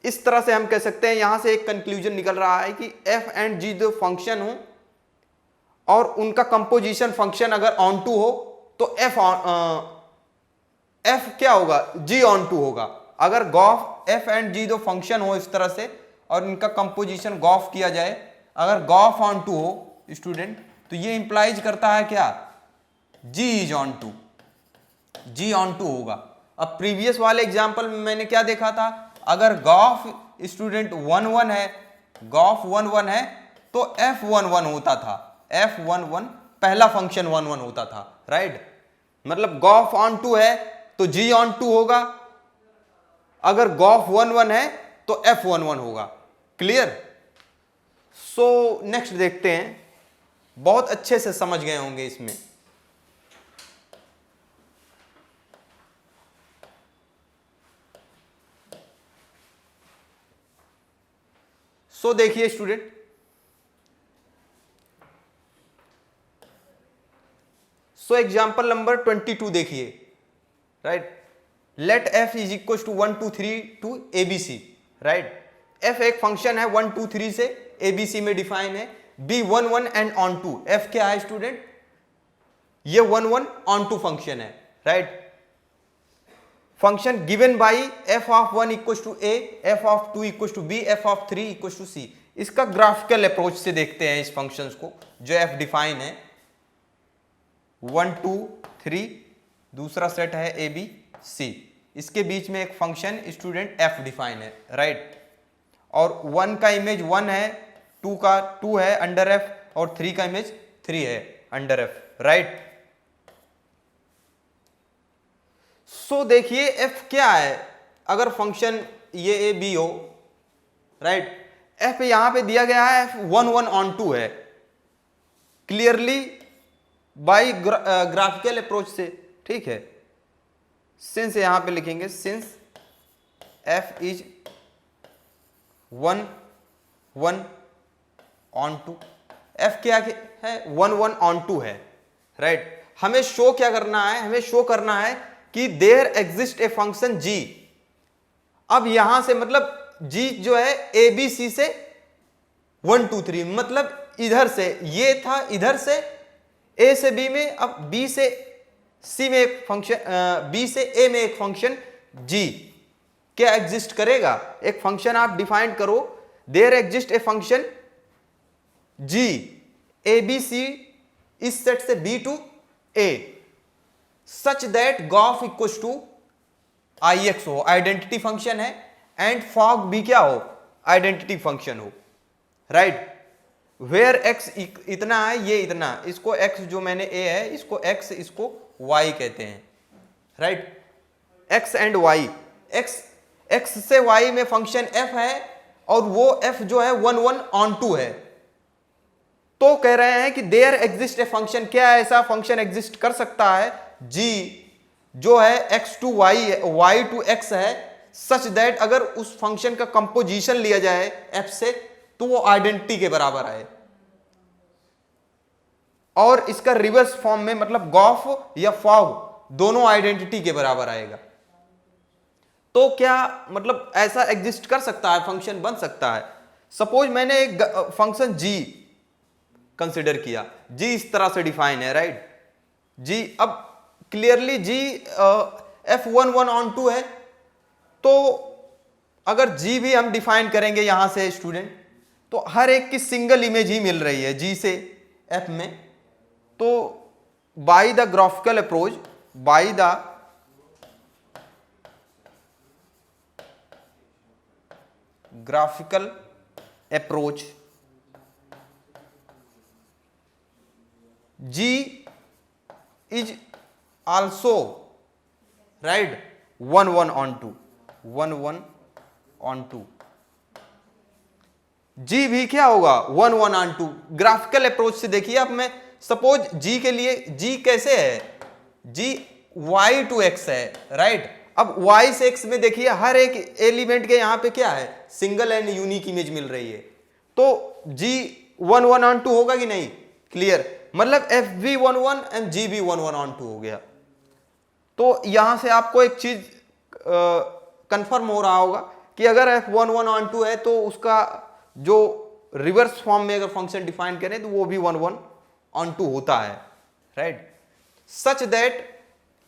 Speaker 1: इस तरह से हम कह सकते हैं, यहां से एक कंक्लूजन निकल रहा है कि एफ एंड जी जो फंक्शन हो और उनका कंपोजिशन फंक्शन अगर ऑन टू हो तो एफ क्या होगा, जी ऑन टू होगा। अगर गॉफ एफ एंड जी दो फंक्शन हो इस तरह से और इनका कंपोजिशन गॉफ किया जाए, अगर गॉफ ऑन टू हो स्टूडेंट, तो ये इंप्लाइज करता है क्या, g is onto, g onto होगा। अब प्रीवियस वाले एग्जांपल में मैंने क्या देखा था, अगर गॉफ स्टूडेंट 1 1 है, गॉफ 1 1 है तो एफ 1 1 होता था, एफ 1 1 पहला फंक्शन 1 1 होता था, राइट। मतलब गॉफ ऑन टू है तो जी ऑन टू होगा, अगर गॉफ 1 1 है तो एफ 1 1 होगा। क्लियर। सो नेक्स्ट देखते हैं, बहुत अच्छे से समझ गए होंगे इसमें। सो देखिए स्टूडेंट, सो एग्जाम्पल नंबर 22 देखिए, right. Let f is equal to 1 2 3 to ABC, right. F एक फंक्शन है 1 2 3 से एबीसी में डिफाइन है, be 1 1 and onto. F क्या है स्टूडेंट, ये 1 1 ऑन टू फंक्शन है, right. Function given by f of 1 equal to A, f of 2 equal to B, f of 3 equal to C. इसका ग्राफिकल अप्रोच से देखते हैं इस फंक्शंस को, जो एफ डिफाइन है 1 2 3, दूसरा सेट है ए बी सी, इसके बीच में एक फंक्शन स्टूडेंट एफ डिफाइन है, राइट। और 1 का इमेज 1 है, 2 का 2 है अंडर एफ, और 3 का इमेज 3 है अंडर एफ, राइट। सो देखिए एफ क्या है, अगर फंक्शन ये ए बी हो, राइट। एफ यहां पे दिया गया है, एफ 1 1 ऑन टू है, क्लियरली बाई ग्राफिकल अप्रोच से, ठीक है। सिंस यहां पे लिखेंगे, since f is 1 1 onto, f क्या है 1 1 ऑन टू है, राइट। हमें शो क्या करना है, हमें शो करना है कि there exist a function g. अब यहां से मतलब जी जो है ए बी सी से 1 2 3, मतलब इधर से ये था, इधर से ए से बी में, अब बी से सी में एक फंक्शन, बी से ए में एक फंक्शन जी क्या एग्जिस्ट करेगा। एक फंक्शन आप डिफाइन करो, there exist a function g A B C इस सेट से B to A, such that gof equal to I x हो, आइडेंटिटी फंक्शन है, एंड फॉग भी क्या हो, आइडेंटिटी फंक्शन हो, राइट। वेयर एक्स इतना है, ये इतना, इसको एक्स जो मैंने ए है, इसको एक्स, इसको वाई कहते हैं, right. X and y, x से वाई में फंक्शन एफ है, और वो एफ जो है 1 1 ऑन टू है। तो कह रहे हैं कि देयर एग्जिस्ट ए फंक्शन, क्या ऐसा फंक्शन एग्जिस्ट कर सकता है जी जो है x to y, y to x है, सच दैट अगर उस फंक्शन का कंपोजिशन लिया जाए एफ से तो वो आइडेंटिटी के बराबर आए, और इसका रिवर्स फॉर्म में मतलब गॉफ या फॉग दोनों आइडेंटिटी के बराबर आएगा। तो क्या मतलब ऐसा एग्जिस्ट कर सकता है, फंक्शन बन सकता है। सपोज मैंने एक फंक्शन जी कंसिडर किया, जी इस तरह से डिफाइन है, राइट। जी अब clearly g f 1 1 onto है, तो अगर जी भी हम डिफाइन करेंगे यहां से स्टूडेंट, तो हर एक की सिंगल इमेज ही मिल रही है जी से एफ में। तो by the graphical approach by the graphical approach G is also right 1 on 2 1 on 2 G भी क्या होगा 1 on 2 ग्राफिकल अप्रोच से देखिए। अब मैं सपोज G के लिए G कैसे है G y to x है राइट। अब y से x में देखिए हर एक एलिमेंट के यहां पे क्या है सिंगल एंड यूनिक इमेज मिल रही है, तो G 1 on 2 होगा कि नहीं। क्लियर, मतलब f भी 1 एंड G भी 1 on 2 हो गया। तो यहां से आपको एक चीज कंफर्म हो रहा होगा कि अगर f 1 on 2 है तो उसका जो रिवर्स फॉर्म में अगर फंक्शन डिफाइन करें तो वो भी 1 on 2 होता है राइट। सच दैट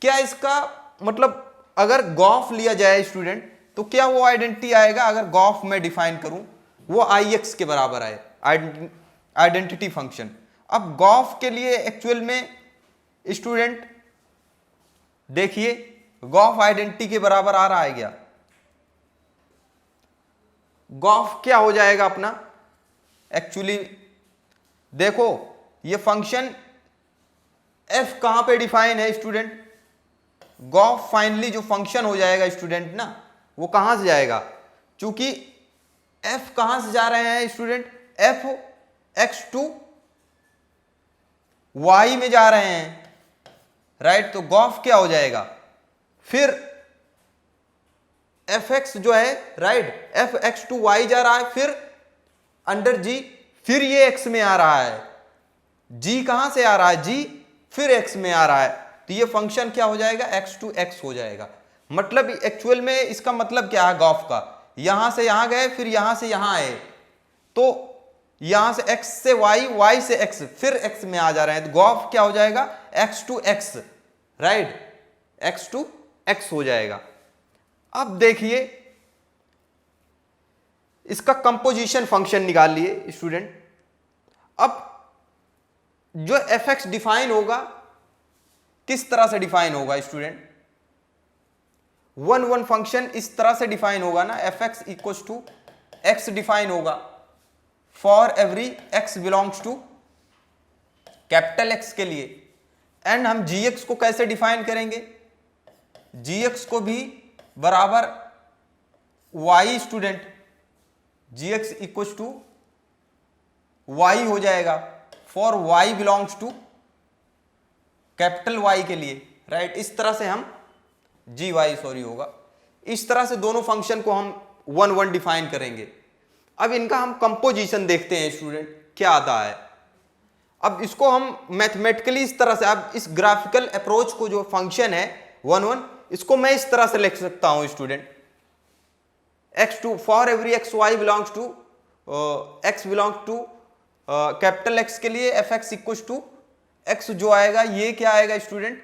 Speaker 1: क्या इसका मतलब अगर गॉफ लिया जाए स्टूडेंट तो क्या वो आइडेंटिटी आएगा, अगर गॉफ में डिफाइन करूं वो ix के बराबर आए आइडेंटिटी फंक्शन। अब गॉफ के लिए एक्चुअल में स्टूडेंट देखिए गॉफ आइडेंटिटी के बराबर आ रहा है क्या, गॉफ क्या हो जाएगा अपना एक्चुअली देखो ये फंक्शन f कहां पे डिफाइन है स्टूडेंट, गॉफ फाइनली जो फंक्शन हो जाएगा स्टूडेंट ना वो कहां से जाएगा, चूंकि f कहां से जा रहे हैं student f x to y में जा रहे हैं राइट। तो गॉफ क्या हो जाएगा फिर fx जो है right f x to y जा रहा है फिर अंडर g फिर ये x में आ रहा है, g कहां से आ रहा है g फिर x में आ रहा है, तो ये फंक्शन क्या हो जाएगा x टू x हो जाएगा। मतलब एक्चुअल में इसका मतलब क्या है गॉफ का, यहां से यहां गए फिर यहां से यहां आए, तो यहां से x से y y से x फिर x में आ जा रहे हैं, तो गॉफ क्या हो जाएगा x to x right x to x हो जाएगा। अब देखिए इसका कंपोजिशन फंक्शन निकाल लिए स्टूडेंट। अब जो fx डिफाइन होगा किस तरह से डिफाइन होगा स्टूडेंट, 1 फंक्शन इस तरह से डिफाइन होगा ना fx equals to x define होगा for every x belongs to capital X के लिए। एंड हम gx को कैसे डिफाइन करेंगे, gx को भी बराबर y student gx equals to y हो जाएगा for y belongs to capital Y के लिए राइट। इस तरह से हम gy सॉरी होगा, इस तरह से दोनों फंक्शन को हम 1 डिफाइन करेंगे। अब इनका हम कंपोजिशन देखते हैं स्टूडेंट क्या आता है। अब इसको हम मैथमेटिकली इस तरह से, अब इस ग्राफिकल अप्रोच को जो फंक्शन है 1 इसको मैं इस तरह से लिख सकता हूं student x2 for every x y belongs to x belongs to capital X के लिए fx इक्वल टू x जो आएगा ये क्या आएगा स्टूडेंट,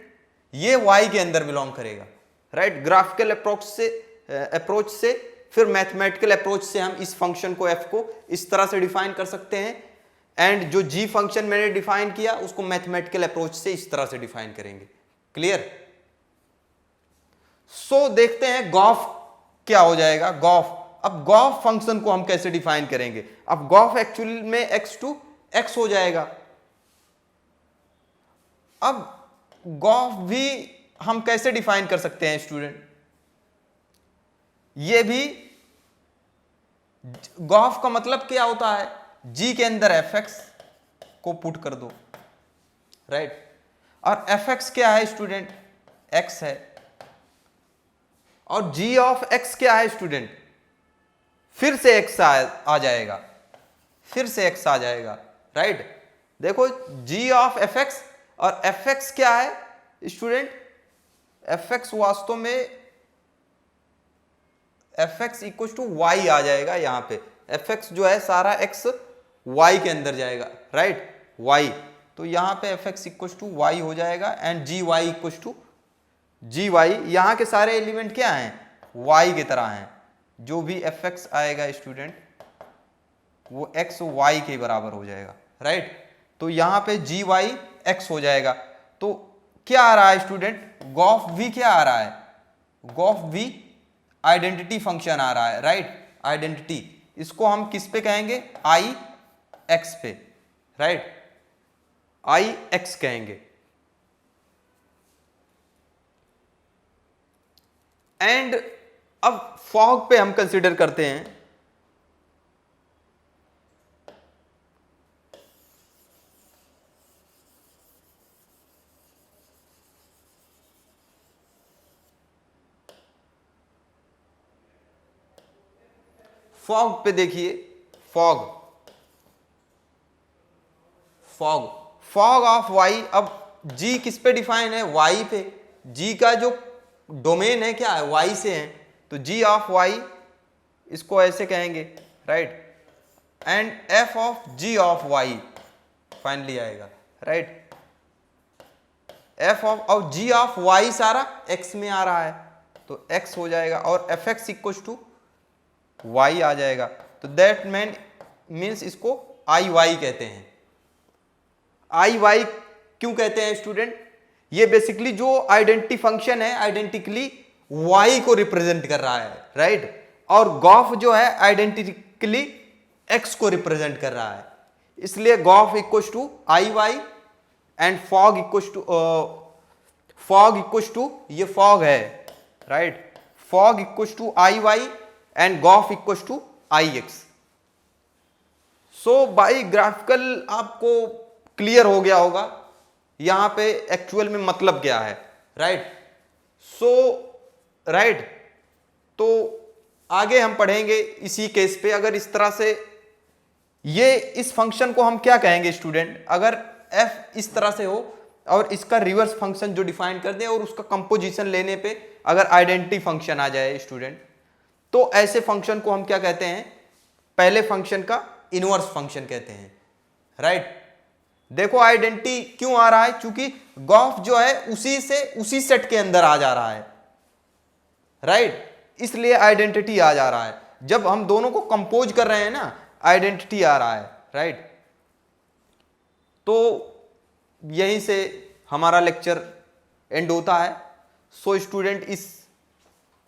Speaker 1: ये y के अंदर बिलोंग करेगा राइट। ग्राफिकल अप्रोच से फिर मैथमेटिकल अप्रोच से हम इस फंक्शन को f को इस तरह से डिफाइन कर सकते हैं, एंड जो g फंक्शन मैंने डिफाइन किया उसको मैथमेटिकल अप्रोच से इस तरह से डिफाइन करेंगे। क्लियर, सो देखते हैं गॉफ क्या हो जाएगा गॉफ। अब गॉफ फंक्शन को हम कैसे डिफाइन करेंगे, अब गॉफ एक्चुअली में x टू x हो जाएगा। अब गॉफ भी हम कैसे डिफाइन कर सकते हैं स्टूडेंट, ये भी गॉफ का मतलब क्या होता है, g के अंदर fx को पुट कर दो राइट, और fx क्या है स्टूडेंट x है, और g ऑफ x क्या है स्टूडेंट फिर से x आ जाएगा, फिर से x आ जाएगा राइट। देखो g ऑफ fx और fx क्या है स्टूडेंट, fx वास्तव में fx इक्वल टू y आ जाएगा, यहां पे fx जो है सारा x y के अंदर जाएगा राइट y, तो यहां पे fx इक्वल टू y हो जाएगा and gy equal to gy, यहां के सारे एलिमेंट क्या हैं y की तरह हैं, जो भी fx आएगा स्टूडेंट वो x y के बराबर हो जाएगा राइट। तो यहां पे gy x हो जाएगा, तो क्या आ रहा है स्टूडेंट गॉफ वी क्या आ रहा है, गॉफ वी आइडेंटिटी फंक्शन आ रहा है, राइट, आइडेंटिटी, इसको हम किस पे कहेंगे, आई एक्स पे, राइट, आई एक्स कहेंगे। एंड अब फॉग पे हम कंसीडर करते हैं, फॉग पे देखिए, fog, fog, fog of y, अब जी किस पे डिफाइन है, वाई पे, जी का जो डोमेन है क्या है, वाई से है, तो जी ऑफ वाई इसको ऐसे कहेंगे, right, and f of g of y finally आएगा, राइट, एफ ऑफ, और जी ऑफ वाई सारा एक्स में आ रहा है तो एक्स हो जाएगा, और f x equal to y आ जाएगा, तो दैट मीन्स इसको आई वाई कहते हैं। आई वाई क्यों कहते हैं स्टूडेंट, ये बेसिकली जो आइडेंटिटी फंक्शन है आइडेंटिकली वाई को रिप्रेजेंट कर रहा है, राइट, और गॉफ जो है आइडेंटिकली एक्स को रिप्रेजेंट कर रहा है, इसलिए gof equal to I y and fog equal to ये फॉग है, right, fog equal to I y and gof equal to I x. So by graphical आपको क्लियर हो गया होगा यहां पे एक्चुअल में मतलब क्या है, राइट, सो राइट, तो आगे हम पढ़ेंगे इसी केस पे, अगर इस तरह से ये इस फंक्शन को हम क्या कहेंगे स्टूडेंट, अगर f इस तरह से हो और इसका रिवर्स फंक्शन जो डिफाइन कर दे और उसका कंपोजिशन लेने पे अगर आइडेंटिटी फंक्शन आ जाए स्टूडेंट, तो ऐसे फंक्शन को हम क्या कहते हैं, पहले फंक्शन का इनवर्स फंक्शन कहते हैं, राइट। देखो आइडेंटिटी क्यों आ रहा है, क्योंकि गॉफ जो है उसी सेट के अंदर आ जा रहा है, राइट, इसलिए आइडेंटिटी आ जा रहा है, जब हम दोनों को कंपोज कर रहे हैं ना आइडेंटिटी आ रहा है, राइट। तो यहीं से हमारा लेक्चर एंड होता है। सो स्टूडेंट इस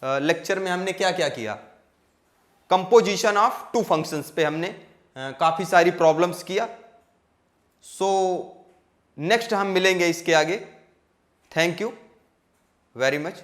Speaker 1: लेक्चर में हमने क्या क्या किया, कंपोजिशन ऑफ टू फंक्शंस पे हमने काफी सारी प्रॉब्लम्स किया। सो नेक्स्ट हम मिलेंगे इसके आगे। Thank you very much.